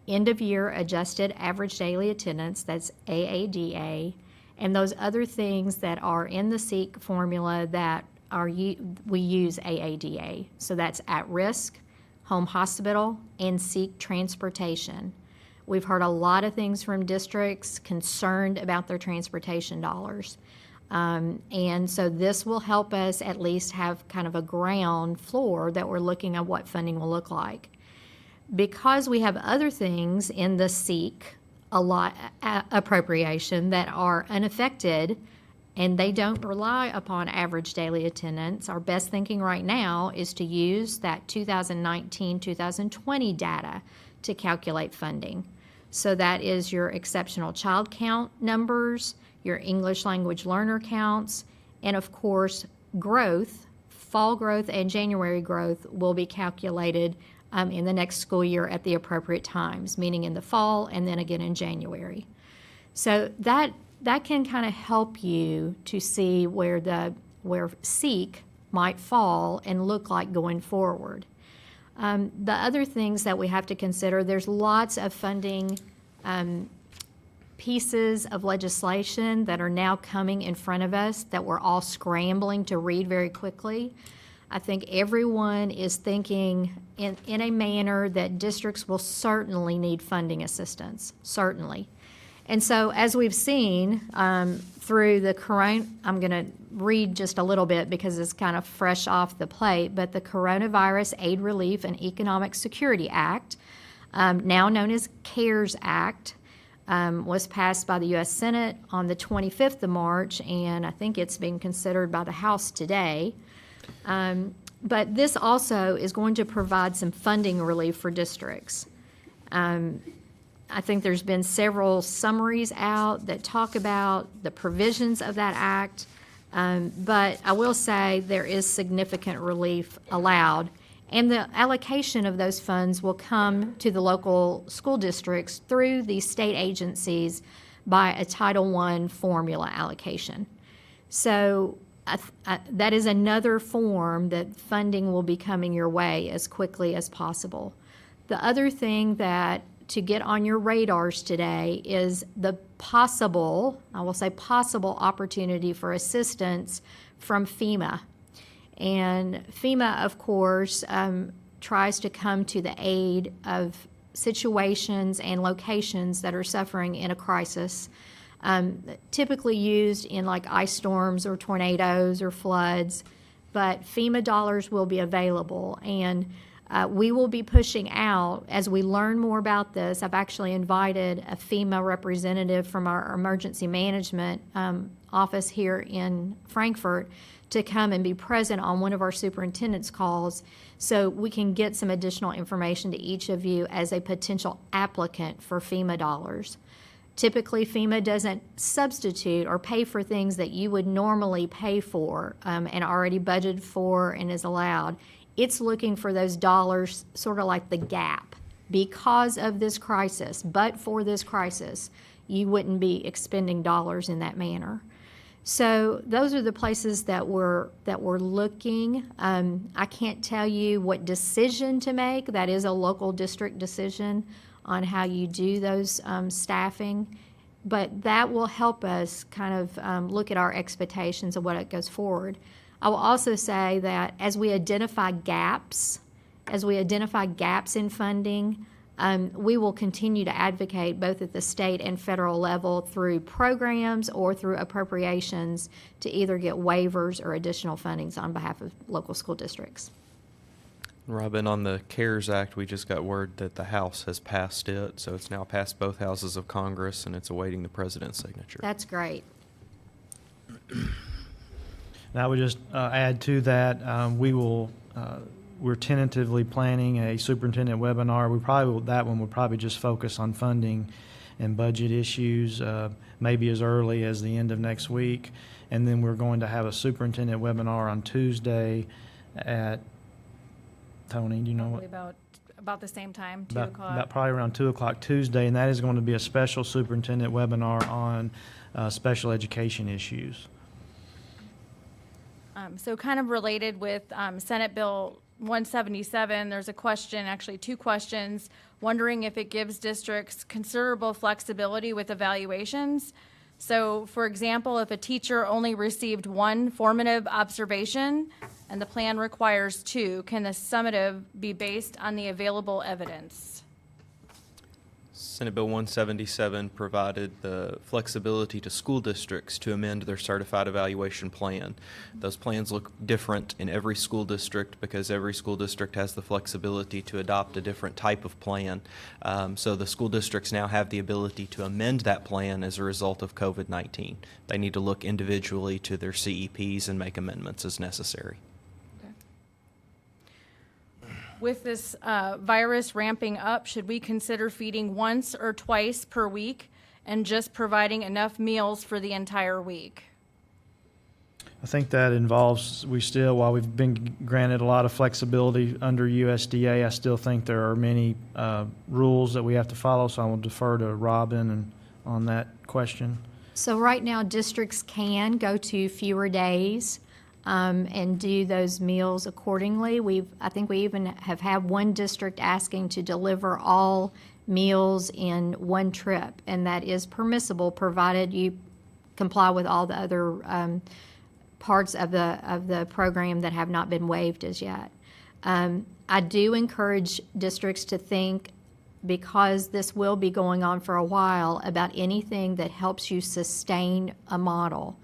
end-of-year adjusted average daily attendance, that's AADA, and those other things that are in the SEEK formula that we use AADA. So that's at risk, home hospital, and SEEK transportation. We've heard a lot of things from districts concerned about their transportation dollars. And so this will help us at least have kind of a ground floor that we're looking at what funding will look like. Because we have other things in the SEEK appropriation that are unaffected and they don't rely upon average daily attendance, our best thinking right now is to use that 2019-2020 data to calculate funding. So that is your exceptional child count numbers, your English language learner counts, and of course, growth, fall growth and January growth will be calculated in the next school year at the appropriate times, meaning in the fall and then again in January. So that can kind of help you to see where SEEK might fall and look like going forward. The other things that we have to consider, there's lots of funding pieces of legislation that are now coming in front of us that we're all scrambling to read very quickly. I think everyone is thinking in a manner that districts will certainly need funding assistance, certainly. And so as we've seen through the I'm going to read just a little bit because it's kind of fresh off the plate, but the Coronavirus Aid, Relief, and Economic Security Act, now known as CARES Act, was passed by the U.S. Senate on the 25th of March, and I think it's being considered by the House today. But this also is going to provide some funding relief for districts. I think there's been several summaries out that talk about the provisions of that act, but I will say there is significant relief allowed, and the allocation of those funds will come to the local school districts through the state agencies by a Title I formula allocation. So that is another form that funding will be coming your way as quickly as possible. The other thing that to get on your radars today is the possible, I will say possible, opportunity for assistance from FEMA. And FEMA, of course, tries to come to the aid of situations and locations that are suffering in a crisis, typically used in like ice storms or tornadoes or floods, but FEMA dollars will be available. And we will be pushing out as we learn more about this. I've actually invited a FEMA representative from our emergency management office here in Frankfurt to come and be present on one of our superintendent's calls so we can get some additional information to each of you as a potential applicant for FEMA dollars. Typically, FEMA doesn't substitute or pay for things that you would normally pay for and already budgeted for and is allowed. It's looking for those dollars, sort of like the gap. Because of this crisis, but for this crisis, you wouldn't be expending dollars in that manner. So those are the places that we're looking. I can't tell you what decision to make. That is a local district decision on how you do those staffing. But that will help us kind of look at our expectations of what it goes forward. I will also say that as we identify gaps in funding, we will continue to advocate both at the state and federal level through programs or through appropriations to either get waivers or additional fundings on behalf of local school districts. Robin, on the CARES Act, we just got word that the House has passed it, so it's now passed both houses of Congress, and it's awaiting the president's signature. That's great. And I would just add to that, we're tentatively planning a superintendent webinar. That one will probably just focus on funding and budget issues, maybe as early as the end of next week. And then we're going to have a superintendent webinar on Tuesday at, Tony, do you know what? Probably about the same time, 2 o'clock. About probably around 2 o'clock Tuesday, and that is going to be a special superintendent webinar on special education issues. So kind of related with Senate Bill 177, there's a question, actually 2 questions, wondering if it gives districts considerable flexibility with evaluations. So, for example, if a teacher only received 1 formative observation and the plan requires 2, can the summative be based on the available evidence? Senate Bill 177 provided the flexibility to school districts to amend their certified evaluation plan. Those plans look different in every school district because every school district has the flexibility to adopt a different type of plan. So the school districts now have the ability to amend that plan as a result of COVID-19. They need to look individually to their CEPs and make amendments as necessary. With this virus ramping up, should we consider feeding once or twice per week and just providing enough meals for the entire week? I think that involves, while we've been granted a lot of flexibility under USDA, I still think there are many rules that we have to follow, so I will defer to Robin on that question. So right now, districts can go to fewer days and do those meals accordingly. I think we even have had one district asking to deliver all meals in one trip, and that is permissible provided you comply with all the other parts of the program that have not been waived as yet. I do encourage districts to think, because this will be going on for a while, about anything that helps you sustain a model.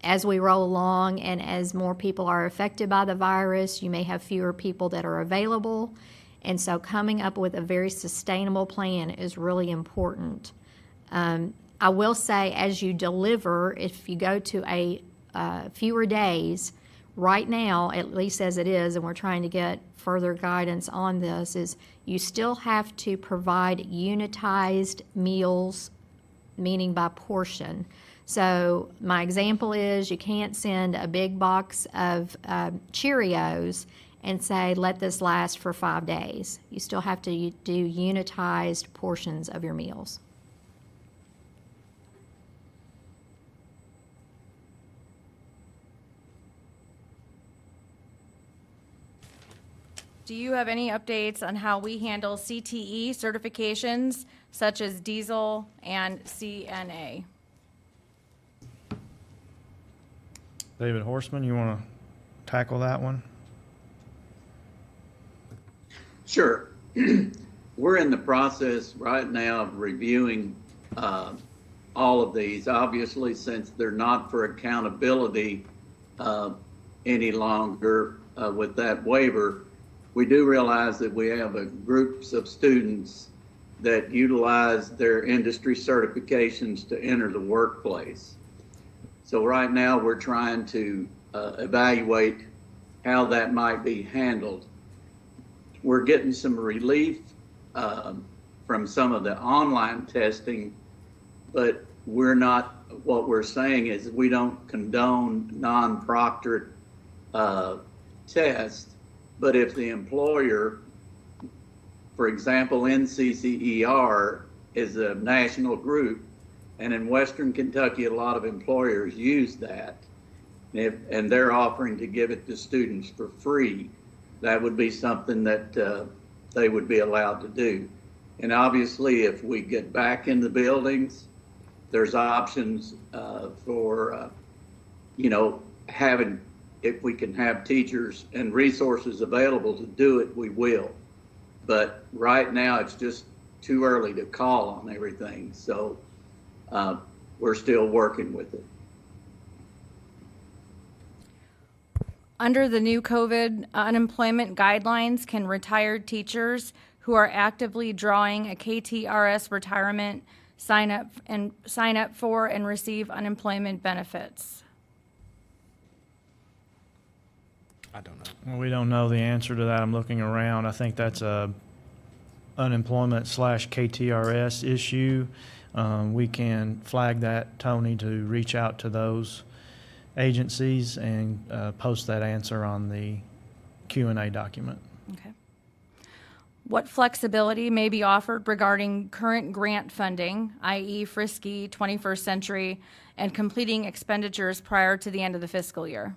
As we roll along and as more people are affected by the virus, you may have fewer people that are available. And so coming up with a very sustainable plan is really important. I will say, as you deliver, if you go to a fewer days, right now, at least as it is, and we're trying to get further guidance on this, is you still have to provide unitized meals, meaning by portion. So my example is, you can't send a big box of Cheerios and say, let this last for 5 days. You still have to do unitized portions of your meals. Do you have any updates on how we handle CTE certifications such as diesel and CNA? David Horstman, you want to tackle that one? Sure. We're in the process right now of reviewing all of these. Obviously, since they're not for accountability any longer with that waiver, we do realize that we have groups of students that utilize their industry certifications to enter the workplace. So right now we're trying to evaluate how that might be handled. We're getting some relief from some of the online testing, but what we're saying is we don't condone non-proctored tests, but if the employer, for example, NCCER is a national group, and in Western Kentucky, a lot of employers use that, and they're offering to give it to students for free, that would be something that they would be allowed to do. And obviously, if we get back in the buildings, there's options for, if we can have teachers and resources available to do it, we will. But right now, it's just too early to call on everything. So we're still working with it. Under the new COVID unemployment guidelines, can retired teachers who are actively drawing a KTRS retirement sign up for and receive unemployment benefits? I don't know. Well, we don't know the answer to that. I'm looking around. I think that's a unemployment / KTRS issue. We can flag that, Tony, to reach out to those agencies and post that answer on the Q&A document. Okay. What flexibility may be offered regarding current grant funding, i.e. Frisky, 21st Century, and completing expenditures prior to the end of the fiscal year?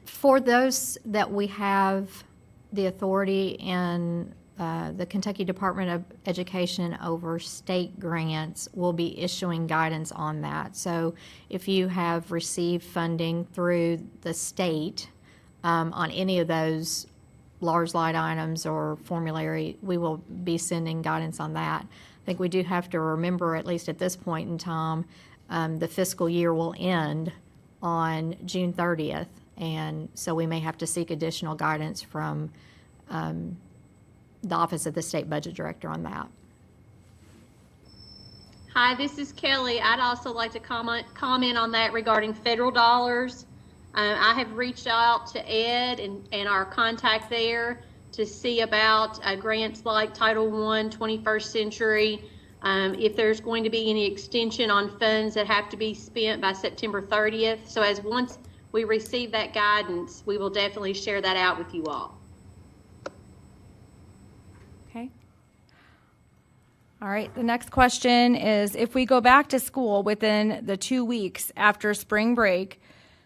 For those that we have the authority in the Kentucky Department of Education over state grants, will be issuing guidance on that. So if you have received funding through the state on any of those large line items or formulary, we will be sending guidance on that. I think we do have to remember, at least at this point in time, the fiscal year will end on June 30th, and so we may have to seek additional guidance from the Office of the State Budget Director on that. Hi, this is Kelly. I'd also like to comment on that regarding federal dollars. I have reached out to Ed and our contact there to see about grants like Title I, 21st Century, if there's going to be any extension on funds that have to be spent by September 30th. So once we receive that guidance, we will definitely share that out with you all. Okay. All right, the next question is, if we go back to school within the 2 weeks after spring break,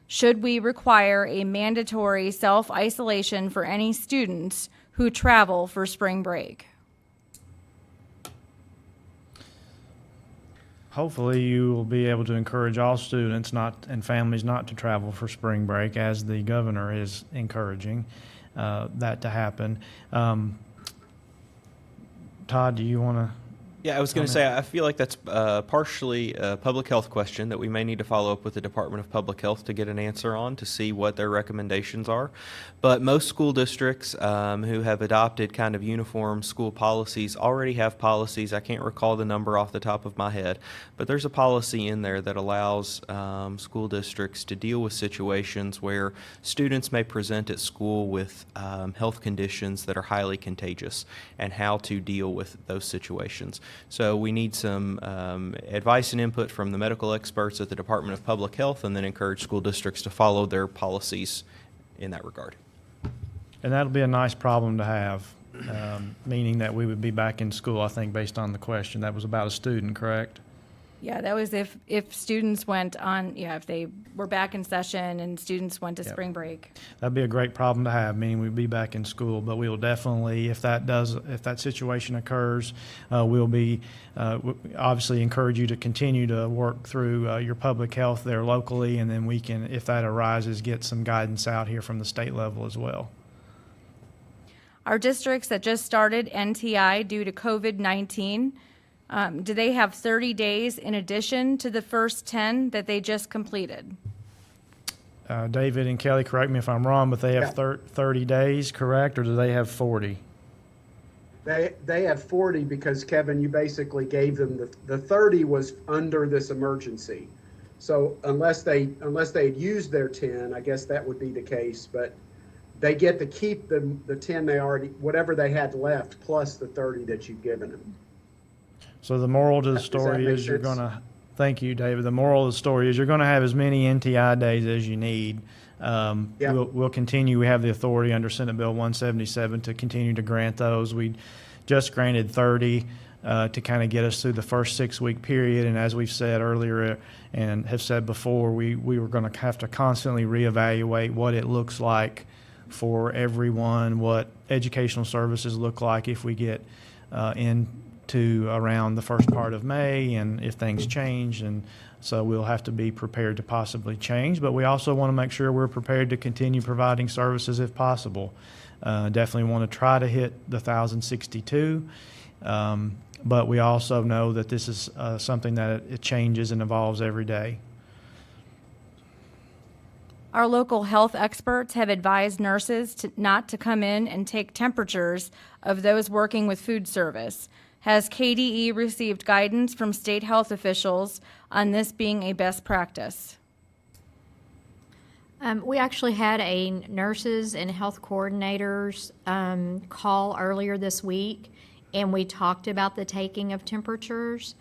should we require a mandatory self-isolation for any students who travel for spring break? Hopefully, you will be able to encourage all students and families not to travel for spring break, as the governor is encouraging that to happen. Todd, do you want to? Yeah, I was going to say, I feel like that's partially a public health question that we may need to follow up with the Department of Public Health to get an answer on, to see what their recommendations are. But most school districts who have adopted kind of uniform school policies already have policies. I can't recall the number off the top of my head, but there's a policy in there that allows school districts to deal with situations where students may present at school with health conditions that are highly contagious, and how to deal with those situations. So we need some advice and input from the medical experts at the Department of Public Health, and then encourage school districts to follow their policies in that regard. And that'll be a nice problem to have, meaning that we would be back in school, I think, based on the question. That was about a student, correct? Yeah, that was if students went on, if they were back in session and students went to spring break. That'd be a great problem to have, meaning we'd be back in school. But we will definitely, if that situation occurs, we'll be obviously encourage you to continue to work through your public health there locally, and then we can, if that arises, get some guidance out here from the state level as well. Our districts that just started NTI due to COVID-19, do they have 30 days in addition to the first 10 that they just completed? David and Kelly, correct me if I'm wrong, but they have 30 days, correct, or do they have 40? They have 40 because, Kevin, you basically gave them the 30 was under this emergency. So unless they had used their 10, I guess that would be the case. But they get to keep the 10 they already, whatever they had left, plus the 30 that you've given them. So the moral to the Does that story make is you're sense? gonna, thank you, David. The moral of the story is you're gonna have as many NTI days as you need. Yeah. We'll continue, we have the authority under Senate Bill 177 to continue to grant those. We just granted 30 to kind of get us through the first 6-week period. And as we've said earlier and have said before, we were going to have to constantly reevaluate what it looks like for everyone, what educational services look like if we get into around the first part of May, and if things change. And so we'll have to be prepared to possibly change, but we also want to make sure we're prepared to continue providing services if possible. Definitely want to try to hit the 1,062, but we also know that this is something that it changes and evolves every day. Our local health experts have advised nurses not to come in and take temperatures of those working with food service. Has KDE received guidance from state health officials on this being a best practice? We actually had a nurses and health coordinators call earlier this week, and we talked about the taking of temperatures.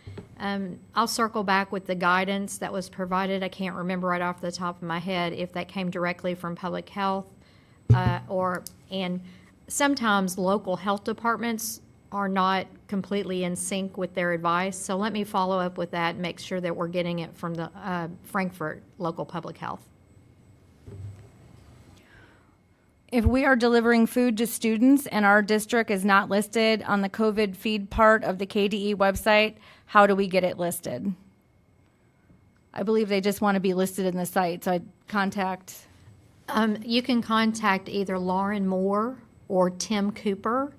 I'll circle back with the guidance that was provided. I can't remember right off the top of my head if that came directly from public health and sometimes local health departments are not completely in sync with their advice. So let me follow up with that and make sure that we're getting it from the Frankfort local public health. If we are delivering food to students and our district is not listed on the COVID feed part of the KDE website, how do we get it listed? I believe they just want to be listed in the site, so I'd contact. You can contact either Lauren Moore or Tim Cooper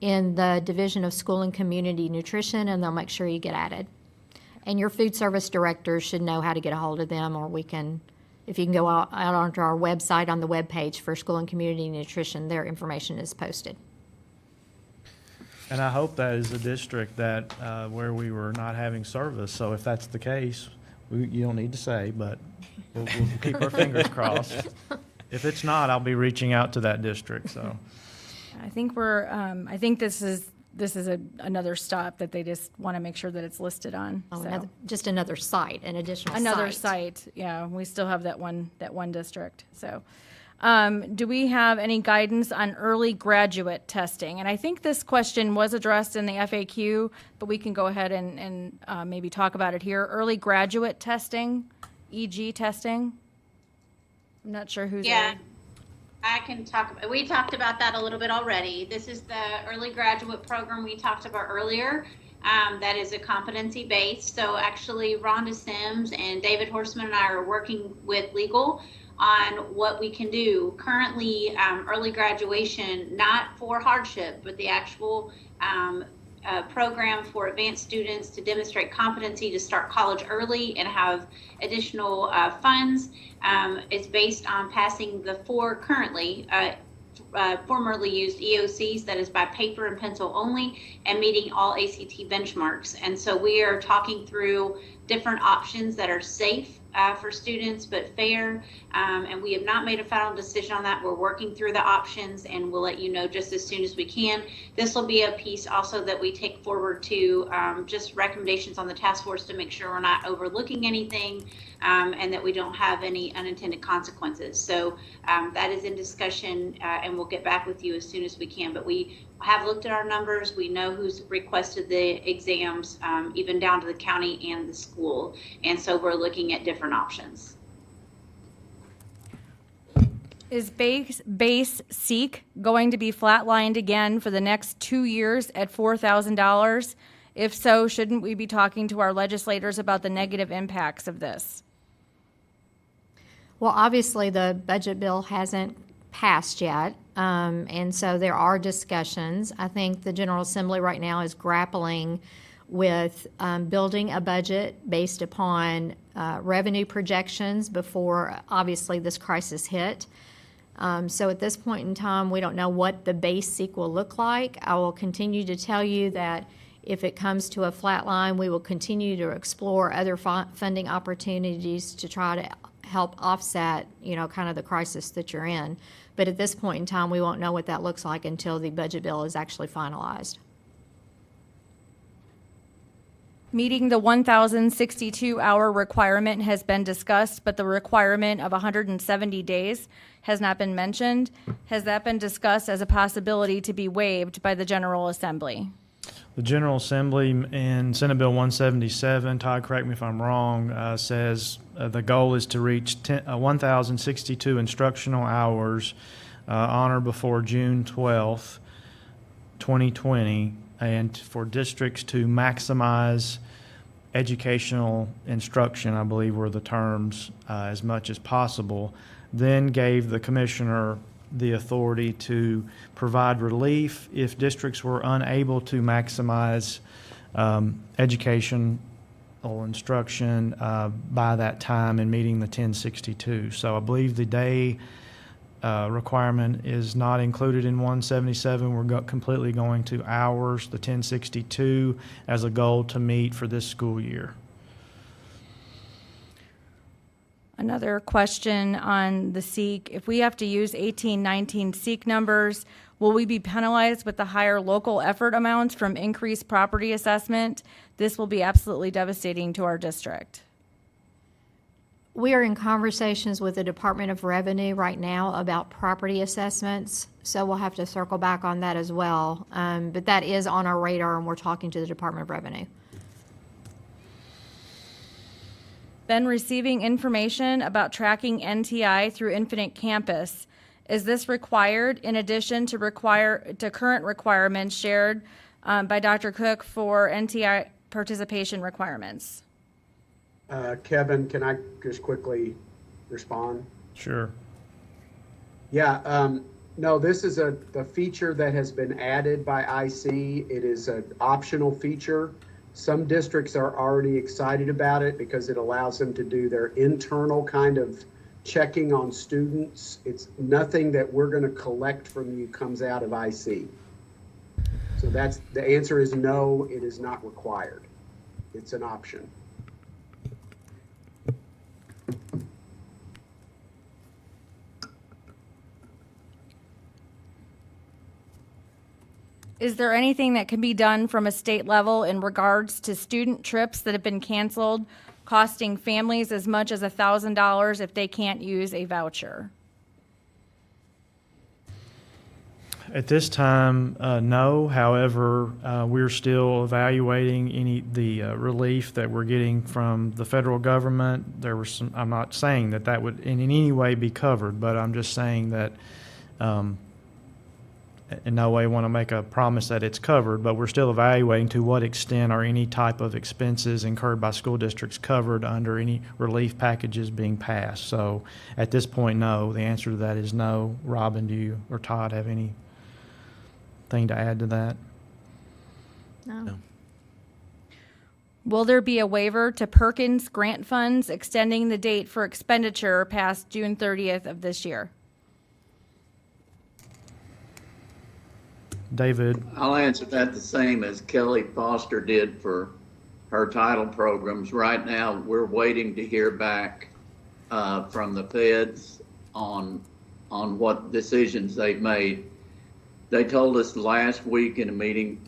in the Division of School and Community Nutrition, and they'll make sure you get added. And your food service directors should know how to get a hold of them, or we can, if you can go out onto our website on the webpage for School and Community Nutrition, their information is posted. And I hope that is a district that where we were not having service. So if that's the case, you don't need to say, but we'll keep our fingers crossed. If it's not, I'll be reaching out to that district. So I think we're. I think this is another stop that they just want to make sure that it's listed on. Oh, So. just another site, an additional Another site. site, yeah. We still have that one district. So, do we have any guidance on early graduate testing? And I think this question was addressed in the FAQ, but we can go ahead and maybe talk about it here. Early graduate testing, EG testing. I'm not sure who's. Yeah, I can talk. We talked about that a little bit already. This is the early graduate program we talked about earlier. That is a competency based. So actually, Rhonda Sims and David Horseman and I are working with legal on what we can do. Currently, early graduation, not for hardship, but the actual program for advanced students to demonstrate competency to start college early and have additional funds is based on passing the four currently formerly used EOCs, that is by paper and pencil only, and meeting all ACT benchmarks. And so we are talking through different options that are safe for students but fair, and we have not made a final decision on that. We're working through the options, and we'll let you know just as soon as we can. This will be a piece also that we take forward to just recommendations on the task force to make sure we're not overlooking anything and that we don't have any unintended consequences. So that is in discussion, and we'll get back with you as soon as we can. But we have looked at our numbers. We know who's requested the exams, even down to the county and the school. And so we're looking at different options. Is base SEEK going to be flatlined again for the next 2 years at $4,000? If so, shouldn't we be talking to our legislators about the negative impacts of this? Well, obviously, the budget bill hasn't passed yet, and so there are discussions. I think the General Assembly right now is grappling with building a budget based upon revenue projections before, obviously, this crisis hit. So at this point in time, we don't know what the base SEEK will look like. I will continue to tell you that if it comes to a flat line, we will continue to explore other funding opportunities to try to help offset, kind of the crisis that you're in. But at this point in time, we won't know what that looks like until the budget bill is actually finalized. Meeting the 1,062-hour requirement has been discussed, but the requirement of 170 days has not been mentioned. Has that been discussed as a possibility to be waived by the General Assembly? The General Assembly in Senate Bill 177, Todd, correct me if I'm wrong, says the goal is to reach 1,062 instructional hours on or before June 12th, 2020, and for districts to maximize educational instruction, I believe were the terms, as much as possible, then gave the commissioner the authority to provide relief if districts were unable to maximize educational instruction by that time in meeting the 1062. So I believe the day requirement is not included in 177. We're completely going to hours, the 1062, as a goal to meet for this school year. Another question on the SEEK. If we have to use 1819 SEEK numbers, will we be penalized with the higher local effort amounts from increased property assessment? This will be absolutely devastating to our district. We are in conversations with the Department of Revenue right now about property assessments, so we'll have to circle back on that as well. But that is on our radar, and we're talking to the Department of Revenue. Been receiving information about tracking NTI through Infinite Campus. Is this required in addition to current requirements shared by Dr. Cook for NTI participation requirements? Kevin, can I just quickly respond? Sure. Yeah, no, this is the feature that has been added by IC. It is an optional feature. Some districts are already excited about it because it allows them to do their internal kind of checking on students. It's nothing that we're going to collect from you comes out of IC. So that's the answer is no, it is not required. It's an option. Is there anything that can be done from a state level in regards to student trips that have been canceled, costing families as much as $1,000 if they can't use a voucher? At this time, no. However, we're still evaluating the relief that we're getting from the federal government. There was some. I'm not saying that would in any way be covered, but I'm just saying that in no way want to make a promise that it's covered. But we're still evaluating to what extent are any type of expenses incurred by school districts covered under any relief packages being passed. So at this point, no. The answer to that is no. Robin, do you or Todd have any thing to add to that? No. Will there be a waiver to Perkins grant funds extending the date for expenditure past June 30th of this year? David? I'll answer that the same as Kelly Foster did for her title programs. Right now, we're waiting to hear back from the feds on what decisions they've made. They told us last week in a meeting,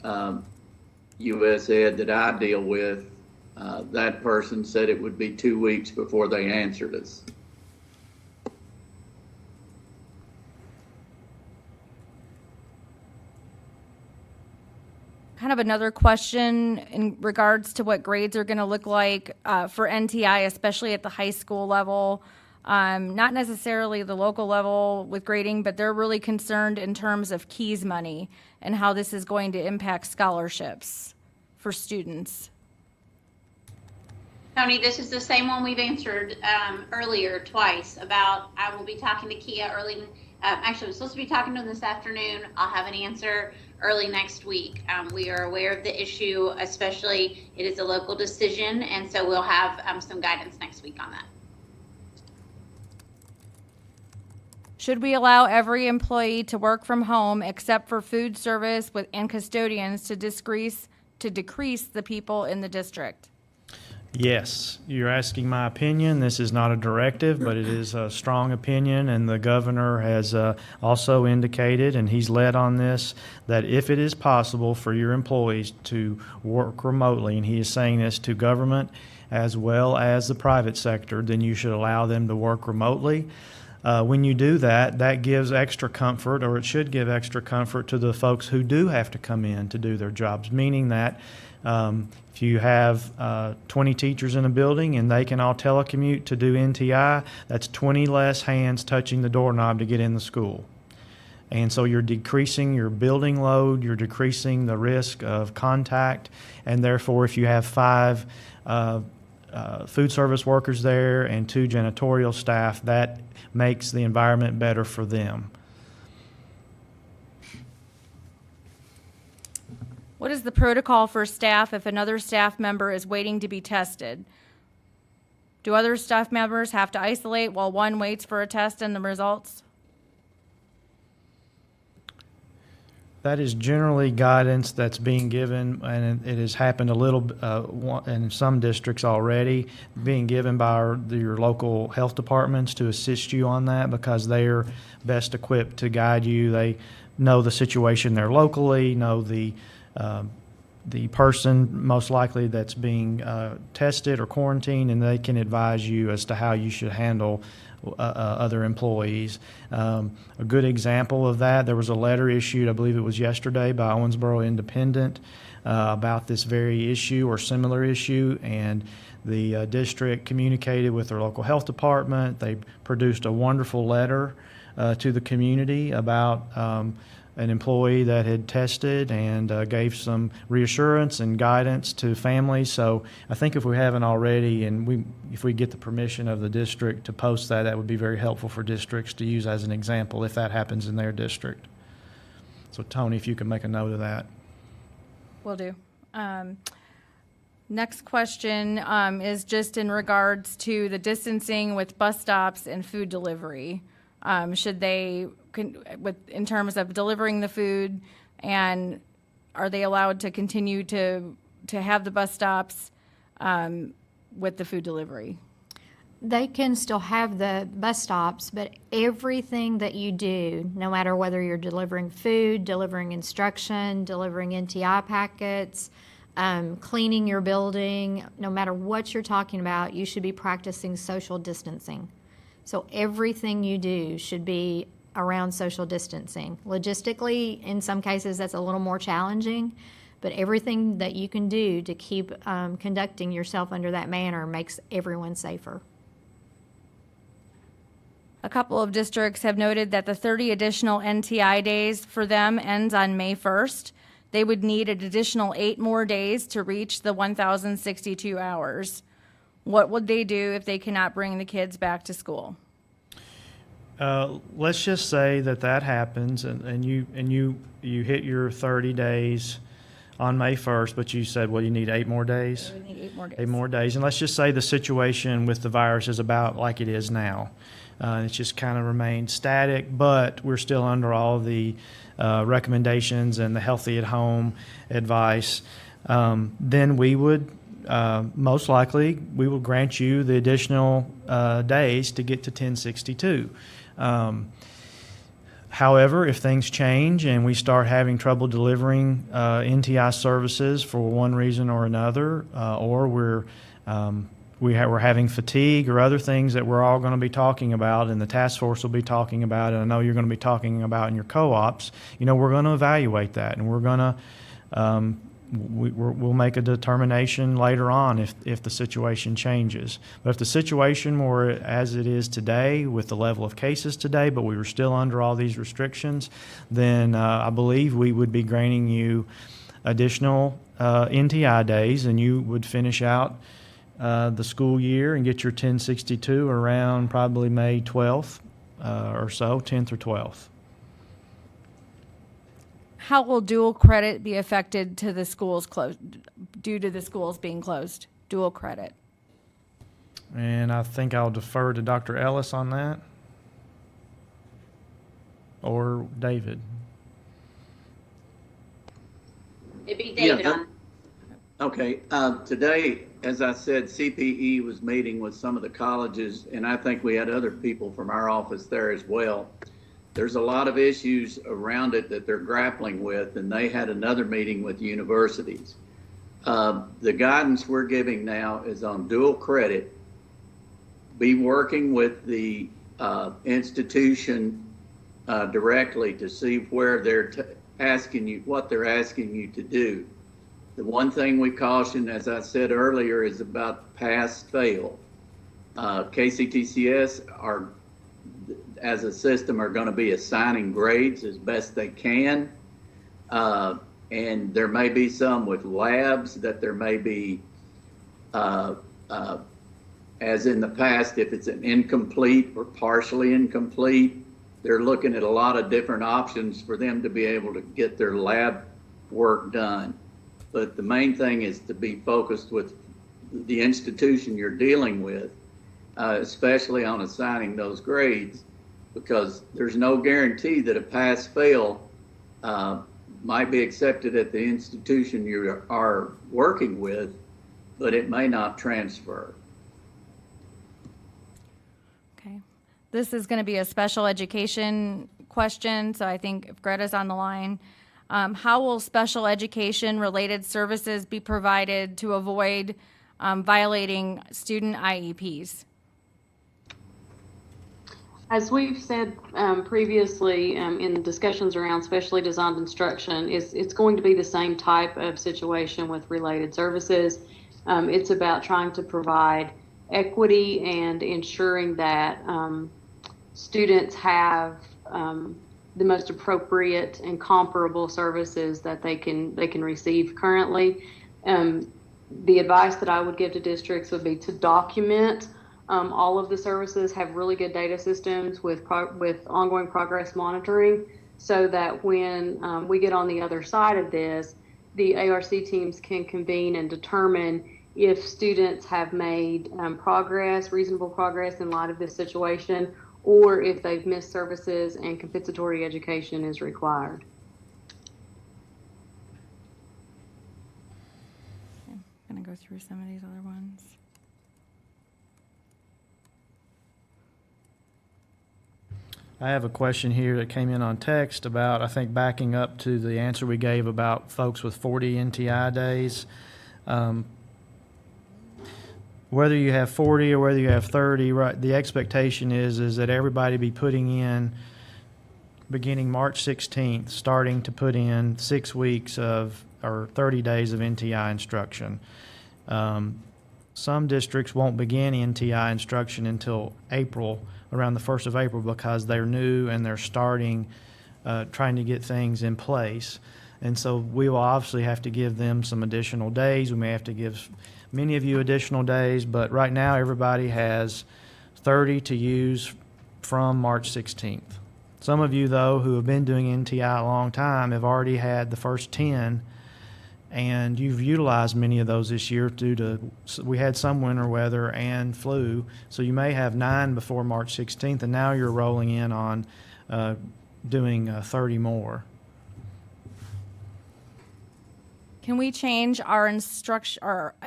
US Ed that I deal with, that person said it would be 2 weeks before they answered us. Kind of another question in regards to what grades are going to look like for NTI, especially at the high school level. Not necessarily the local level with grading, but they're really concerned in terms of KEYS money and how this is going to impact scholarships for students. Tony, this is the same one we've answered earlier twice about, I will be talking to Kia early, actually I was supposed to be talking to them this afternoon. I'll have an answer early next week. We are aware of the issue, especially it is a local decision, and so we'll have some guidance next week on that. Should we allow every employee to work from home except for food service and custodians to decrease the people in the district? Yes, you're asking my opinion. This is not a directive, but it is a strong opinion, and the governor has also indicated, and he's led on this, that if it is possible for your employees to work remotely, and he is saying this to government as well as the private sector, then you should allow them to work remotely. When you do that, that gives extra comfort, or it should give extra comfort to the folks who do have to come in to do their jobs, meaning that if you have 20 teachers in a building and they can all telecommute to do NTI, that's 20 less hands touching the doorknob to get in the school. And so you're decreasing your building load, you're decreasing the risk of contact, and therefore if you have 5 food service workers there and 2 janitorial staff, that makes the environment better for them. What is the protocol for staff if another staff member is waiting to be tested? Do other staff members have to isolate while one waits for a test and the results? That is generally guidance that's being given, and it has happened a little in some districts already, being given by your local health departments to assist you on that, because they are best equipped to guide you. They know the situation there locally, know the person most likely that's being tested or quarantined, and they can advise you as to how you should handle other employees. A good example of that, there was a letter issued, I believe it was yesterday, by Owensboro Independent about this very issue or similar issue, and the district communicated with their local health department. They produced a wonderful letter to the community about an employee that had tested, and gave some reassurance and guidance to families. So I think if we haven't already, and if we get the permission of the district to post that, that would be very helpful for districts to use as an example if that happens in their district. So Tony, if you can make a note of that. Will do. Next question is just in regards to the distancing with bus stops and food delivery. Should they, in terms of delivering the food, and are they allowed to continue to have the bus stops with the food delivery? They can still have the bus stops, but everything that you do, no matter whether you're delivering food, delivering instruction, delivering NTI packets, cleaning your building, no matter what you're talking about, you should be practicing social distancing. So everything you do should be around social distancing. Logistically, in some cases, that's a little more challenging, but everything that you can do to keep conducting yourself under that manner makes everyone safer. A couple of districts have noted that the 30 additional NTI days for them ends on May 1st. They would need an additional 8 more days to reach the 1,062 hours. What would they do if they cannot bring the kids back to school? Let's just say that happens, and you hit your 30 days on May 1st, but you said, well, you need 8 more days? They would need 8 more days. 8 more days. And let's just say the situation with the virus is about like it is now. It's just kind of remained static, but we're still under all the recommendations and the healthy at home advice. Then we would most likely we will grant you the additional days to get to 1062. However, if things change and we start having trouble delivering NTI services for one reason or another, or we're having fatigue or other things that we're all going to be talking about, and the task force will be talking about, and I know you're going to be talking about in your co-ops, we're going to evaluate that, and we're going to we'll make a determination later on if the situation changes. But if the situation were as it is today with the level of cases today, but we were still under all these restrictions, then I believe we would be granting you additional NTI days, and you would finish out the school year and get your 1062 around probably May 12th or so, 10th or 12th. How will dual credit be affected to the schools closed due to the schools being closed? Dual credit. And I think I'll defer to Dr. Ellis on that, or David. It'd be David Yeah, on. Okay, today, as I said, CPE was meeting with some of the colleges, and I think we had other people from our office there as well. There's a lot of issues around it that they're grappling with, and they had another meeting with universities. The guidance we're giving now is on dual credit. Be working with the institution directly to see where they're asking you, what they're asking you to do. The one thing we caution, as I said earlier, is about pass fail. KCTCS are, as a system, are going to be assigning grades as best they can. And there may be some with labs that there may be, as in the past, if it's an incomplete or partially incomplete, they're looking at a lot of different options for them to be able to get their lab work done. But the main thing is to be focused with the institution you're dealing with, especially on assigning those grades, because there's no guarantee that a pass-fail might be accepted at the institution you are working with, but it may not transfer. Okay. This is going to be a special education question, so I think if Greta's on the line, how will special education related services be provided to avoid violating student IEPs? As we've said previously in discussions around specially designed instruction, it's going to be the same type of situation with related services. It's about trying to provide equity and ensuring that students have the most appropriate and comparable services that they can receive currently. The advice that I would give to districts would be to document all of the services, have really good data systems with ongoing progress monitoring, so that when we get on the other side of this, the ARC teams can convene and determine if students have made reasonable progress in light of this situation, or if they've missed services and compensatory education is required. I'm going to go through some of these other ones. I have a question here that came in on text about, I think, backing up to the answer we gave about folks with 40 NTI days. Whether you have 40 or whether you have 30, right, the expectation is that everybody be putting in, beginning March 16th, starting to put in 6 weeks of, or 30 days of NTI instruction. Some districts won't begin NTI instruction until April, around the 1st of April, because they're new and they're starting, trying to get things in place. And so we will obviously have to give them some additional days. We may have to give many of you additional days, but right now everybody has 30 to use from March 16th. Some of you, though, who have been doing NTI a long time have already had the first 10, and you've utilized many of those this year due to, we had some winter weather and flu, so you may have 9 before March 16th, and now you're rolling in on doing 30 more. Can we change our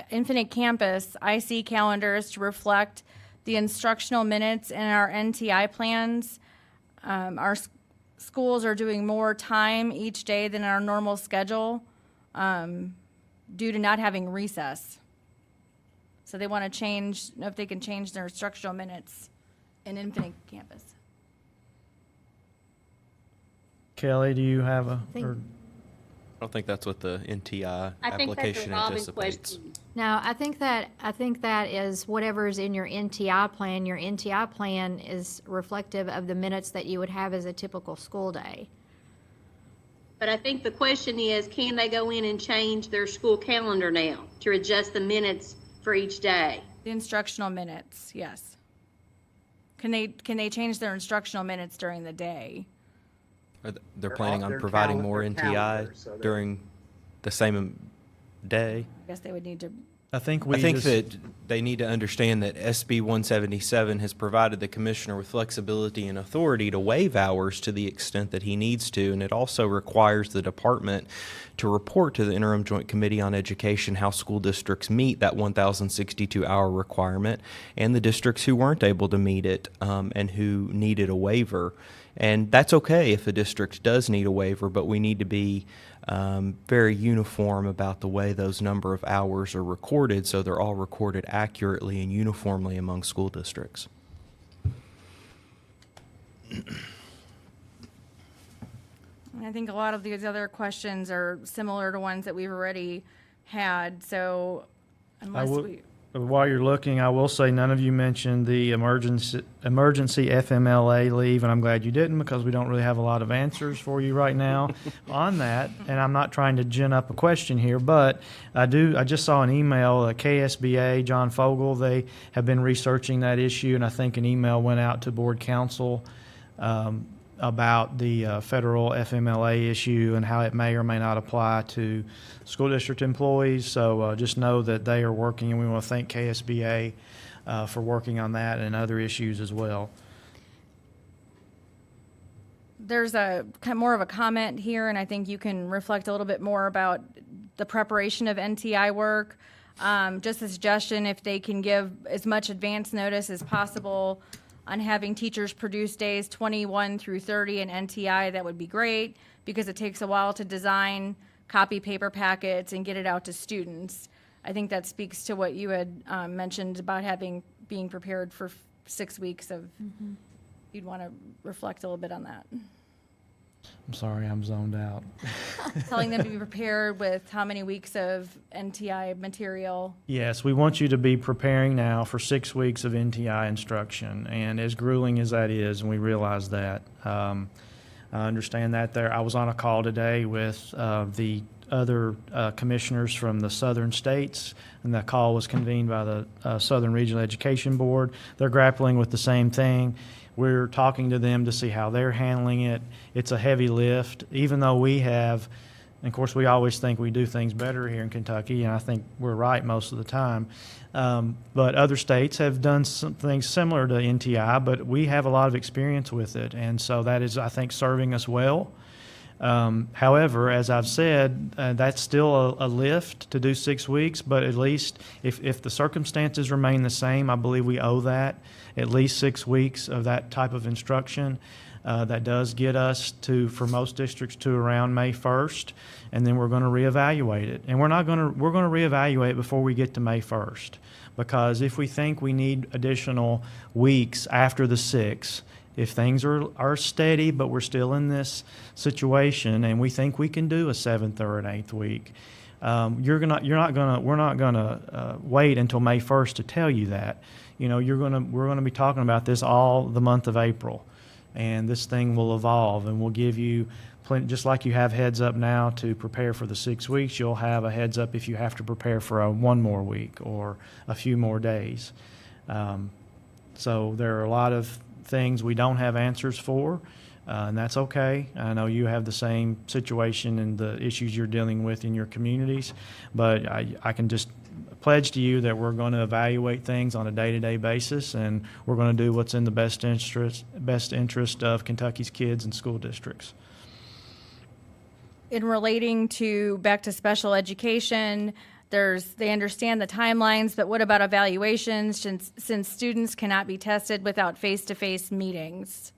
Infinite Campus IC calendars to reflect the instructional minutes in our NTI plans? Our schools are doing more time each day than our normal schedule due to not having recess. So they want to change, know if they can change their instructional minutes in Infinite Campus. Kelly, do you have a? I don't think that's what the NTI I think that's application a Robin anticipates. question. No, I think that is whatever's in your NTI plan. Your NTI plan is reflective of the minutes that you would have as a typical school day. But I think the question is, can they go in and change their school calendar now to adjust the minutes for each day? The instructional minutes, yes. Can they change their instructional minutes during the day? They're planning on providing more NTI calendar, so during the same day. I guess they would need to I think I think just, that they need to understand that SB 177 has provided the commissioner with flexibility and authority to waive hours to the extent that he needs to, and it also requires the department to report to the Interim Joint Committee on Education how school districts meet that 1,062-hour requirement and the districts who weren't able to meet it and who needed a waiver. And that's okay if a district does need a waiver, but we need to be very uniform about the way those number of hours are recorded, so they're all recorded accurately and uniformly among school districts. I think a lot of these other questions are similar to ones that we've already had, so unless we. while you're looking, I will say none of you mentioned the emergency FMLA leave, and I'm glad you didn't because we don't really have a lot of answers for you right now on that. And I'm not trying to gin up a question here, but I just saw an email, KSBA, John Fogel, they have been researching that issue, and I think an email went out to board council about the federal FMLA issue and how it may or may not apply to school district employees. So just know that they are working, and we want to thank KSBA for working on that and other issues as well. There's a more of a comment here, and I think you can reflect a little bit more about the preparation of NTI work. Just a suggestion, if they can give as much advance notice as possible on having teachers produce days 21 through 30 in NTI, that would be great, because it takes a while to design, copy paper packets, and get it out to students. I think that speaks to what you had mentioned about being prepared for 6 weeks of, you'd want to reflect a little bit on that. I'm sorry, I'm zoned out. Telling them to be prepared with how many weeks of NTI material. Yes, we want you to be preparing now for 6 weeks of NTI instruction, and as grueling as that is, and we realize that, I understand that there. I was on a call today with the other commissioners from the southern states, and that call was convened by the Southern Regional Education Board. They're grappling with the same thing. We're talking to them to see how they're handling it. It's a heavy lift, even though we have, and of course, we always think we do things better here in Kentucky, and I think we're right most of the time. But other states have done some things similar to NTI, but we have a lot of experience with it, and so that is, I think, serving us well. However, as I've said, that's still a lift to do 6 weeks, but at least if the circumstances remain the same, I believe we owe that at least 6 weeks of that type of instruction. That does get us for most districts to around May 1st, and then we're going to reevaluate it. And we're going to reevaluate before we get to May 1st, because if we think we need additional weeks after the 6th, if things are steady, but we're still in this situation, and we think we can do a 7th or an 8th week, we're not gonna wait until May 1st to tell you that. We're gonna be talking about this all the month of April, and this thing will evolve, and we'll give you plenty, just like you have heads up now to prepare for the 6 weeks. You'll have a heads up if you have to prepare for one more week or a few more days. So there are a lot of things we don't have answers for, and that's okay. I know you have the same situation and the issues you're dealing with in your communities, but I can just pledge to you that we're going to evaluate things on a day-to-day basis, and we're going to do what's in the best interest of Kentucky's kids and school districts. In relating to back to special education, they understand the timelines, but what about evaluations since students cannot be tested without face-to-face meetings?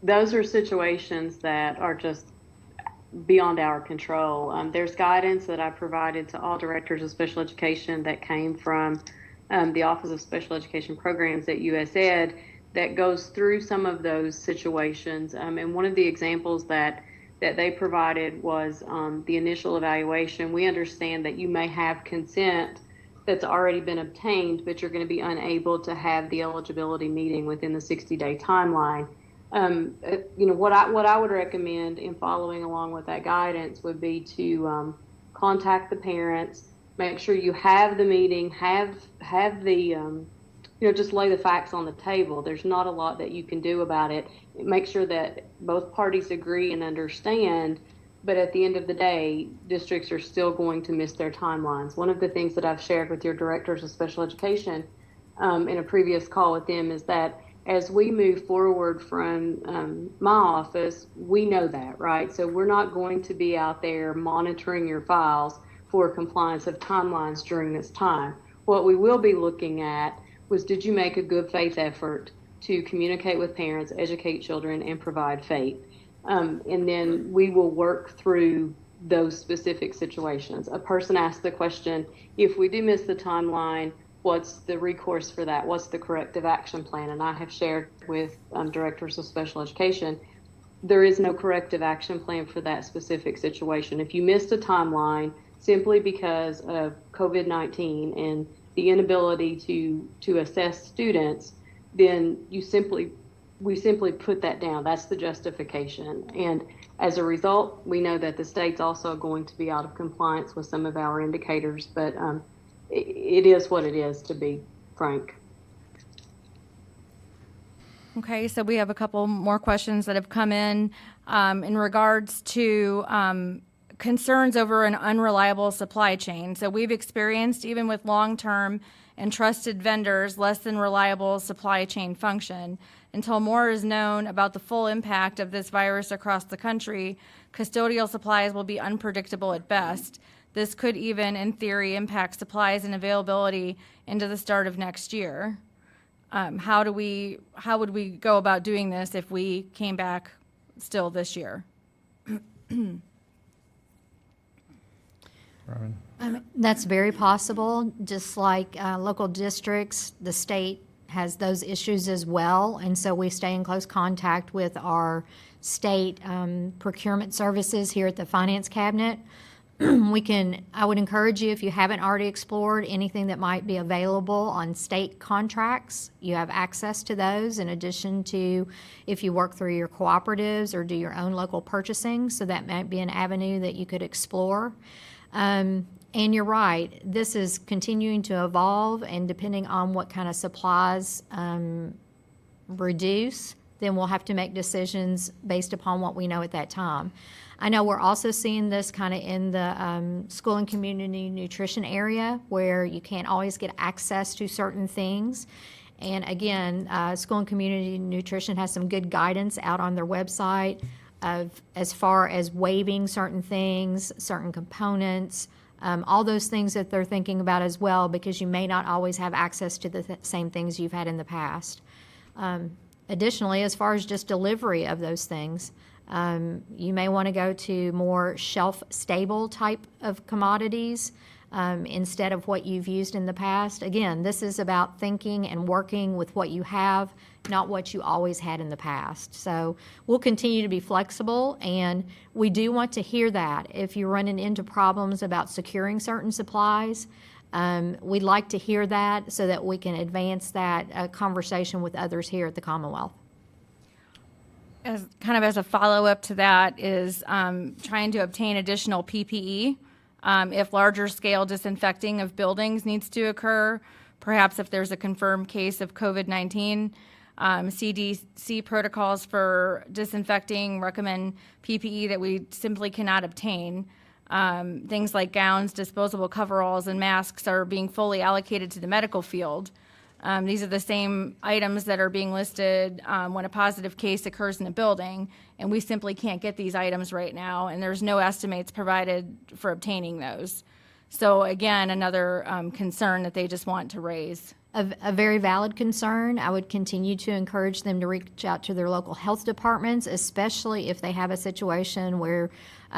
Those are situations that are just beyond our control. There's guidance that I provided to all directors of special education that came from the Office of Special Education Programs at USED that goes through some of those situations. And one of the examples that they provided was the initial evaluation. We understand that you may have consent that's already been obtained, but you're going to be unable to have the eligibility meeting within the 60-day timeline. What I would recommend in following along with that guidance would be to contact the parents, make sure you have the meeting, have the just lay the facts on the table. There's not a lot that you can do about it. Make sure that both parties agree and understand But at the end of the day, districts are still going to miss their timelines. One of the things that I've shared with your directors of special education in a previous call with them is that as we move forward from my office, we know that, right? So we're not going to be out there monitoring your files for compliance of timelines during this time. What we will be looking at was, did you make a good faith effort to communicate with parents, educate children, and provide faith? And then we will work through those specific situations. A person asked the question, if we do miss the timeline, what's the recourse for that? What's the corrective action plan? And I have shared with directors of special education, there is no corrective action plan for that specific situation. If you missed a timeline simply because of COVID-19 and the inability to assess students, then we simply put that down. That's the justification. And as a result, we know that the state's also going to be out of compliance with some of our indicators, but it is what it is, to be frank. Okay, so we have a couple more questions that have come in regards to concerns over an unreliable supply chain. So we've experienced, even with long-term and trusted vendors, less than reliable supply chain function. Until more is known about the full impact of this virus across the country, custodial supplies will be unpredictable at best. This could even, in theory, impact supplies and availability into the start of next year. How would we go about doing this if we came back still this year? Robin? That's very possible. Just like local districts, the state has those issues as well. And so we stay in close contact with our state procurement services here at the Finance Cabinet. I would encourage you, if you haven't already explored anything that might be available on state contracts, you have access to those in addition to if you work through your cooperatives or do your own local purchasing. So that might be an avenue that you could explore. And you're right, this is continuing to evolve, and depending on what kind of supplies reduce, then we'll have to make decisions based upon what we know at that time. I know we're also seeing this kind of in the school and community nutrition area, where you can't always get access to certain things. And again, school and community nutrition has some good guidance out on their website of as far as waiving certain things, certain components, all those things that they're thinking about as well, because you may not always have access to the same things you've had in the past. Additionally, as far as just delivery of those things, you may want to go to more shelf-stable type of commodities instead of what you've used in the past. Again, this is about thinking and working with what you have, not what you always had in the past. So we'll continue to be flexible, and we do want to hear that. If you're running into problems about securing certain supplies, we'd like to hear that so that we can advance that conversation with others here at the Commonwealth. As a follow-up to that is trying to obtain additional PPE if larger scale disinfecting of buildings needs to occur. Perhaps if there's a confirmed case of COVID-19, CDC protocols for disinfecting recommend PPE that we simply cannot obtain. Things like gowns, disposable coveralls, and masks are being fully allocated to the medical field. These are the same items that are being listed when a positive case occurs in a building, and we simply can't get these items right now, and there's no estimates provided for obtaining those. So again, another concern that they just want to raise. A very valid concern. I would continue to encourage them to reach out to their local health departments, especially if they have a situation where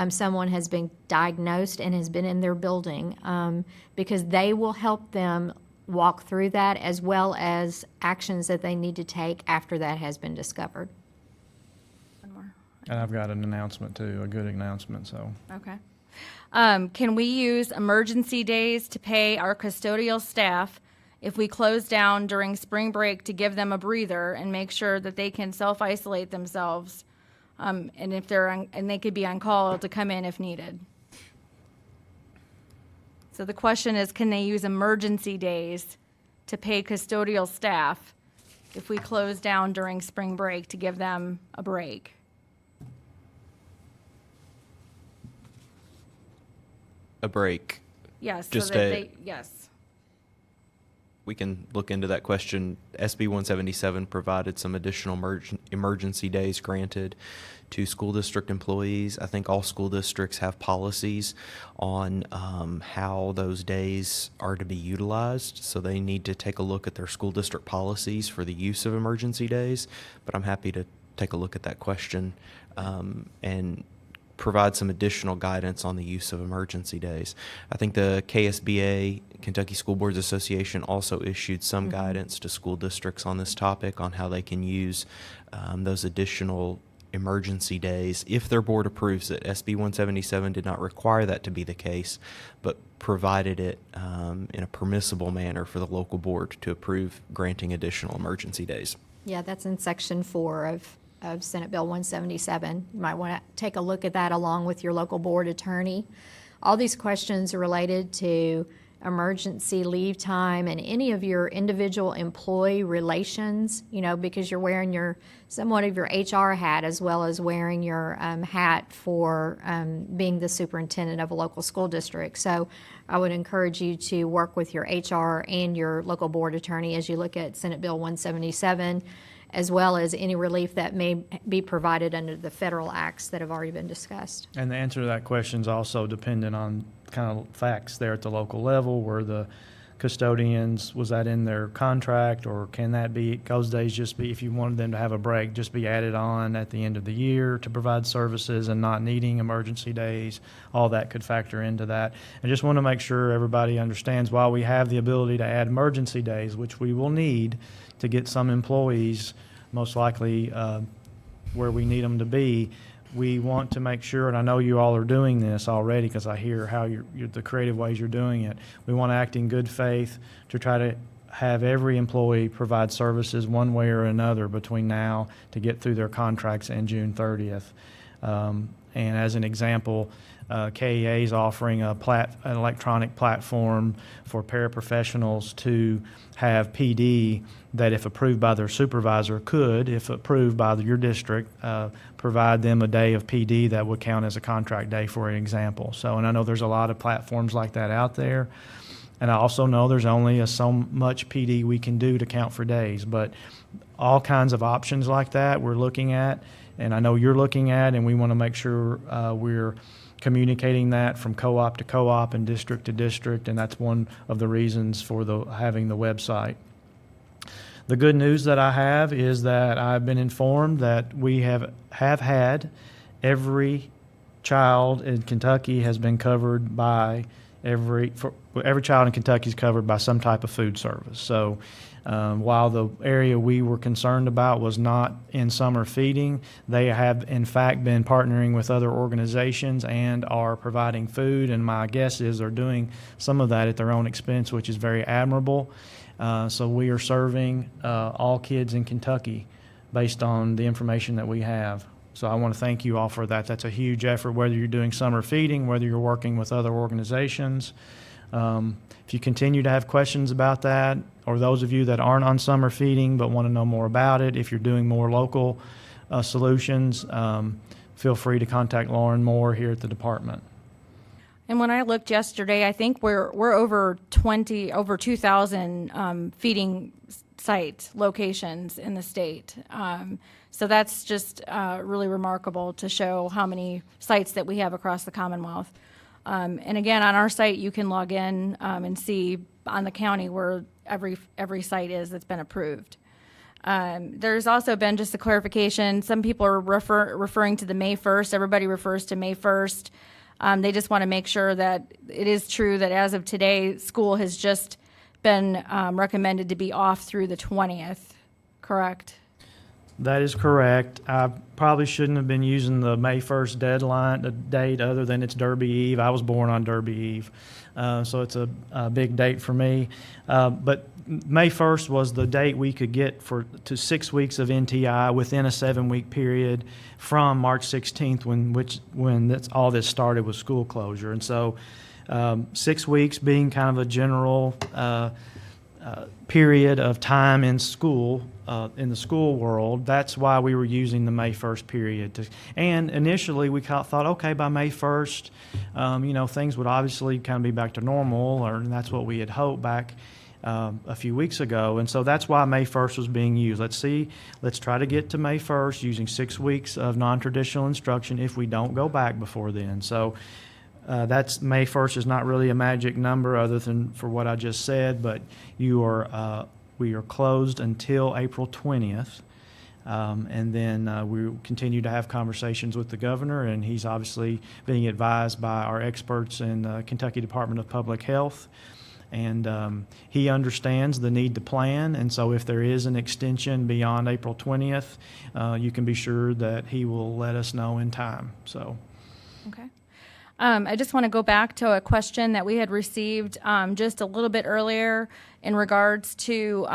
someone has been diagnosed and has been in their building, because they will help them walk through that, as well as actions that they need to take after that has been discovered. One more. And I've got an announcement too, a good announcement, so. Okay. Can we use emergency days to pay our custodial staff if we close down during spring break to give them a breather and make sure that they can self-isolate themselves, and if and they could be on call to come in if needed? So the question is, can they use emergency days to pay custodial staff if we close down during spring break to give them a break? a break. Yes, so Just that a- they, yes. We can look into that question. SB 177 provided some additional emergency days granted to school district employees. I think all school districts have policies on how those days are to be utilized, so they need to take a look at their school district policies for the use of emergency days. But I'm happy to take a look at that question and provide some additional guidance on the use of emergency days. I think the KSBA, Kentucky School Boards Association, also issued some guidance to school districts on this topic on how they can use those additional emergency days if their board approves it. SB 177 did not require that to be the case, but provided it in a permissible manner for the local board to approve granting additional emergency days. Yeah, that's in Section 4 of Senate Bill 177. You might want to take a look at that along with your local board attorney. All these questions are related to emergency leave time and any of your individual employee relations, because you're wearing somewhat of your HR hat as well as wearing your hat for being the superintendent of a local school district. So I would encourage you to work with your HR and your local board attorney as you look at Senate Bill 177, as well as any relief that may be provided under the federal acts that have already been discussed. And the answer to that question is also dependent on kind of facts there at the local level. Were the custodians, was that in their contract, or can that be, those days just be, if you wanted them to have a break, just be added on at the end of the year to provide services and not needing emergency days? All that could factor into that. I just want to make sure everybody understands, while we have the ability to add emergency days, which we will need to get some employees most likely where we need them to be, we want to make sure, and I know you all are doing this already because I hear how the creative ways you're doing it. We want to act in good faith to try to have every employee provide services one way or another between now to get through their contracts and June 30th. And as an example, KEA is offering an electronic platform for paraprofessionals to have PD that, if approved by their supervisor, could, if approved by your district, provide them a day of PD that would count as a contract day, for an example. So, and I know there's a lot of platforms like that out there. And I also know there's only so much PD we can do to count for days, but all kinds of options like that we're looking at, and I know you're looking at, and we want to make sure we're communicating that from co-op to co-op and district to district, and that's one of the reasons for having the website. The good news that I have is that I've been informed that we have had every child in Kentucky has been covered by every child in Kentucky is covered by some type of food service. So while the area we were concerned about was not in summer feeding, they have in fact been partnering with other organizations and are providing food, and my guess is they're doing some of that at their own expense, which is very admirable. So we are serving all kids in Kentucky based on the information that we have. So I want to thank you all for that. That's a huge effort, whether you're doing summer feeding, whether you're working with other organizations. If you continue to have questions about that, or those of you that aren't on summer feeding but want to know more about it, if you're doing more local solutions, feel free to contact Lauren Moore here at the department. And when I looked yesterday, I think we're over 2,000 feeding site locations in the state. So that's just really remarkable to show how many sites that we have across the Commonwealth. And again, on our site, you can log in and see on the county where every site is that's been approved. There's also been just a clarification. Some people are referring to the May 1st. Everybody refers to May 1st. They just want to make sure that it is true that as of today, school has just been recommended to be off through the 20th, correct? That is correct. I probably shouldn't have been using the May 1st deadline, the date, other than it's Derby Eve. I was born on Derby Eve, so it's a big date for me. But May 1st was the date we could get to 6 weeks of NTI within a 7-week period from March 16th, when all this started with school closure. And so 6 weeks being kind of a general period of time in school, in the school world. That's why we were using the May 1st period. And initially, we thought, okay, by May 1st, things would obviously kind of be back to normal, and that's what we had hoped back a few weeks ago. And so that's why May 1st was being used. Let's try to get to May 1st using 6 weeks of non-traditional instruction if we don't go back before then. So that's May 1st is not really a magic number other than for what I just said, but we are closed until April 20th. And then we continue to have conversations with the governor, and he's obviously being advised by our experts in the Kentucky Department of Public Health. And he understands the need to plan, and so if there is an extension beyond April 20th, you can be sure that he will let us know in time. So. Okay. I just want to go back to a question that we had received just a little bit earlier in regards to,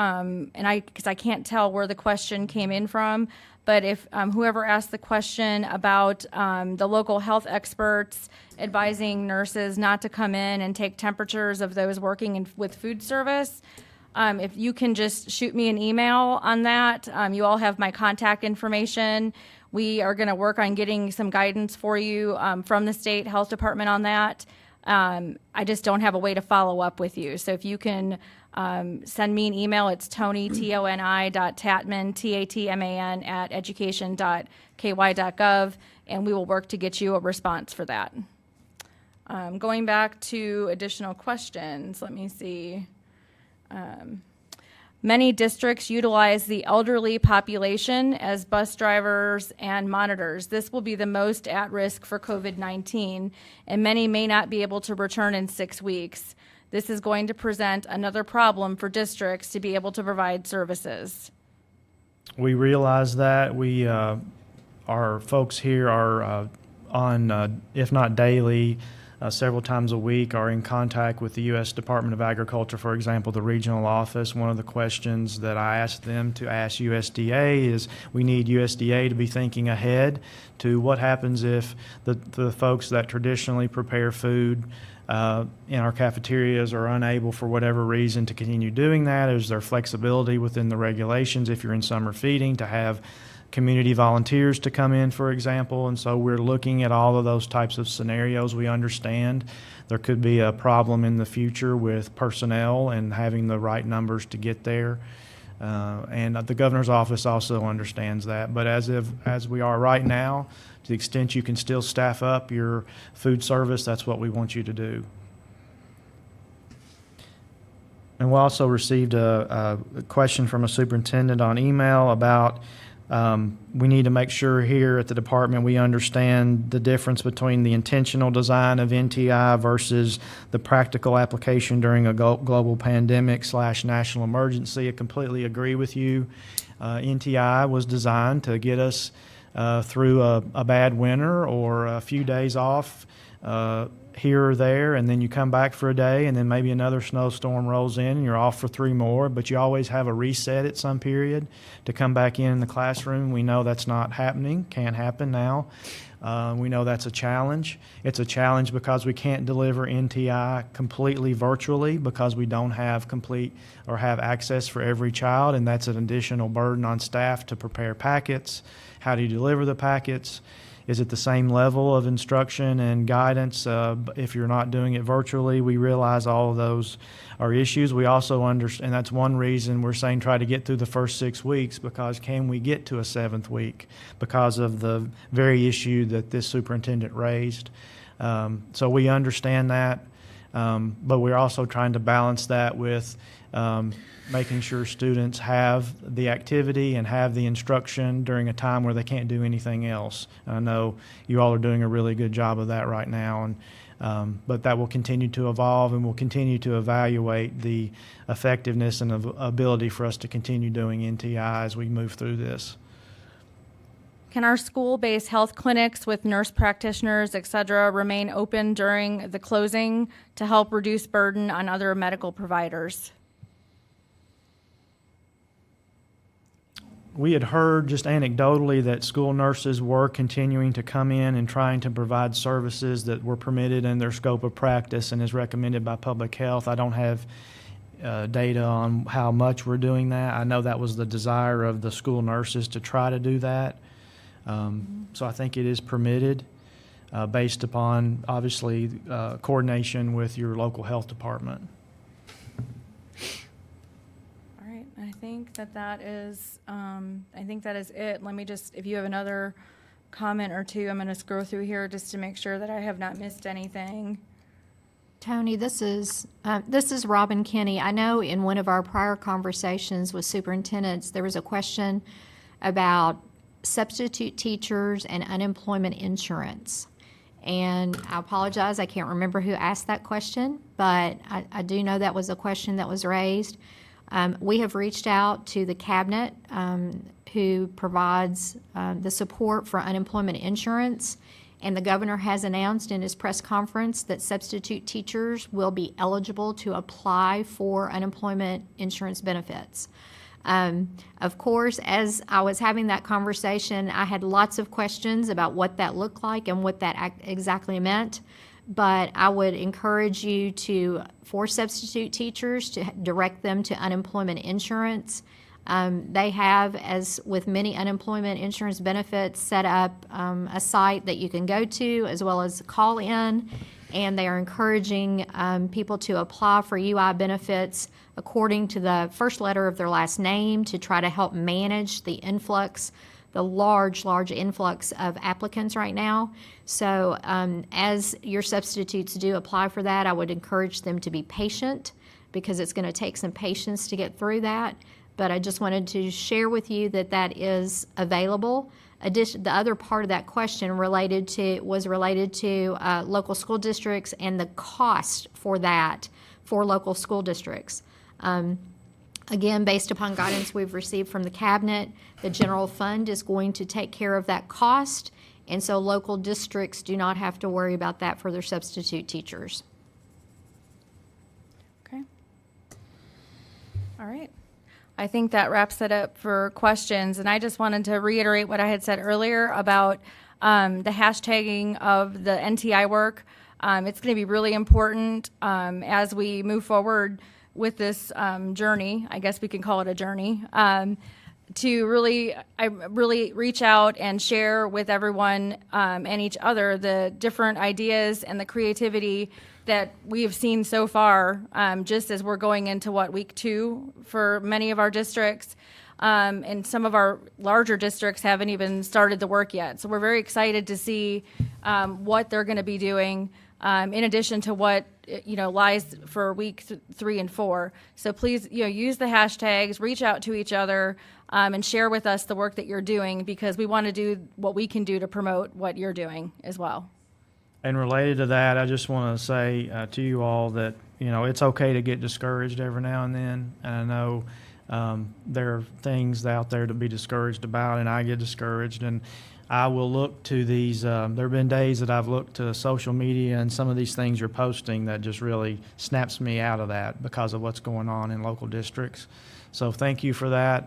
because I can't tell where the question came in from, but if whoever asked the question about the local health experts advising nurses not to come in and take temperatures of those working with food service, if you can just shoot me an email on that. You all have my contact information. We are going to work on getting some guidance for you from the state health department on that. I just don't have a way to follow up with you. So if you can send me an email, it's Tony, Toni.Tatman, Tatman, @education.ky.gov, and we will work to get you a response for that. Going back to additional questions, let me see. Many districts utilize the elderly population as bus drivers and monitors. This will be the most at risk for COVID-19, and many may not be able to return in 6 weeks. This is going to present another problem for districts to be able to provide services. We realize that. Our folks here are on, if not daily, several times a week, are in contact with the U.S. Department of Agriculture, for example, the regional office. One of the questions that I asked them to ask USDA is we need USDA to be thinking ahead to what happens if the folks that traditionally prepare food in our cafeterias are unable for whatever reason to continue doing that. Is there flexibility within the regulations if you're in summer feeding to have community volunteers to come in, for example? And so we're looking at all of those types of scenarios. We understand there could be a problem in the future with personnel and having the right numbers to get there. And the governor's office also understands that. But as we are right now, to the extent you can still staff up your food service, that's what we want you to do. And we also received a question from a superintendent on email about we need to make sure here at the department we understand the difference between the intentional design of NTI versus the practical application during a global pandemic / national emergency. I completely agree with you. NTI was designed to get us through a bad winter or a few days off here or there, and then you come back for a day, and then maybe another snowstorm rolls in and you're off for 3 more, but you always have a reset at some period to come back in the classroom. We know that's not happening, can't happen now. We know that's a challenge. It's a challenge because we can't deliver NTI completely virtually because we don't have complete or have access for every child, and that's an additional burden on staff to prepare packets. How do you deliver the packets? Is it the same level of instruction and guidance if you're not doing it virtually? We realize all of those are issues. We also understand, and that's one reason we're saying try to get through the first 6 weeks, because can we get to a 7th week because of the very issue that this superintendent raised? So we understand that, but we're also trying to balance that with making sure students have the activity and have the instruction during a time where they can't do anything else. And I know you all are doing a really good job of that right now, and but that will continue to evolve, and we'll continue to evaluate the effectiveness and ability for us to continue doing NTI as we move through this. Can our school-based health clinics with nurse practitioners, et cetera, remain open during the closing to help reduce burden on other medical providers? We had heard just anecdotally that school nurses were continuing to come in and trying to provide services that were permitted in their scope of practice and is recommended by public health. I don't have data on how much we're doing that. I know that was the desire of the school nurses to try to do that. So I think it is permitted based upon, obviously, coordination with your local health department. All right, I think that is it. Let me just, if you have another comment or two, I'm going to scroll through here just to make sure that I have not missed anything. Tony, this is Robin Kinney. I know in one of our prior conversations with superintendents, there was a question about substitute teachers and unemployment insurance. And I apologize, I can't remember who asked that question, but I do know that was a question that was raised. We have reached out to the cabinet who provides the support for unemployment insurance, and the governor has announced in his press conference that substitute teachers will be eligible to apply for unemployment insurance benefits. Of course, as I was having that conversation, I had lots of questions about what that looked like and what that exactly meant. But I would encourage you for substitute teachers, to direct them to unemployment insurance. They have, as with many unemployment insurance benefits, set up a site that you can go to as well as call in, and they are encouraging people to apply for UI benefits according to the first letter of their last name to try to help manage the large influx of applicants right now. So as your substitutes do apply for that, I would encourage them to be patient, because it's going to take some patience to get through that. But I just wanted to share with you that is available. The other part of that question was related to local school districts and the cost for that for local school districts. Again, based upon guidance we've received from the cabinet, the general fund is going to take care of that cost, and so local districts do not have to worry about that for their substitute teachers. Okay. All right. I think that wraps it up for questions, and I just wanted to reiterate what I had said earlier about the hashtagging of the NTI work. It's going to be really important as we move forward with this journey. I guess we can call it a journey. To really reach out and share with everyone and each other the different ideas and the creativity that we have seen so far, just as we're going into week 2 for many of our districts. And some of our larger districts haven't even started the work yet. So we're very excited to see what they're going to be doing in addition to what lies for week 3 and 4. So please use the hashtags, reach out to each other, and share with us the work that you're doing, because we want to do what we can do to promote what you're doing as well. And related to that, I just want to say to you all that, it's okay to get discouraged every now and then. And I know there are things out there to be discouraged about, and I get discouraged. And I will look to these, there have been days that I've looked to social media and some of these things you're posting that just really snaps me out of that because of what's going on in local districts. So thank you for that.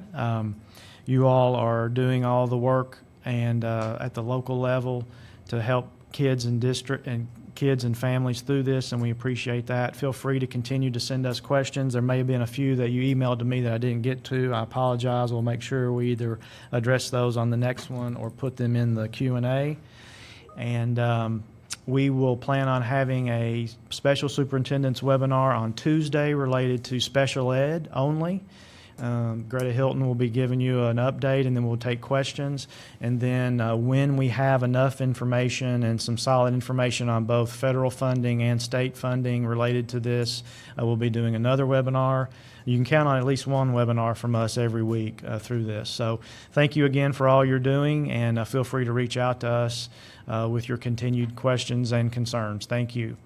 You all are doing all the work and at the local level to help kids and families through this, and we appreciate that. Feel free to continue to send us questions. There may have been a few that you emailed to me that I didn't get to. I apologize. We'll make sure we either address those on the next one or put them in the Q&A. And we will plan on having a special superintendent's webinar on Tuesday related to special ed only. Greta Hilton will be giving you an update, and then we'll take questions. And then when we have enough information and some solid information on both federal funding and state funding related to this, we'll be doing another webinar. You can count on at least one webinar from us every week through this. So thank you again for all you're doing, and feel free to reach out to us with your continued questions and concerns. Thank you.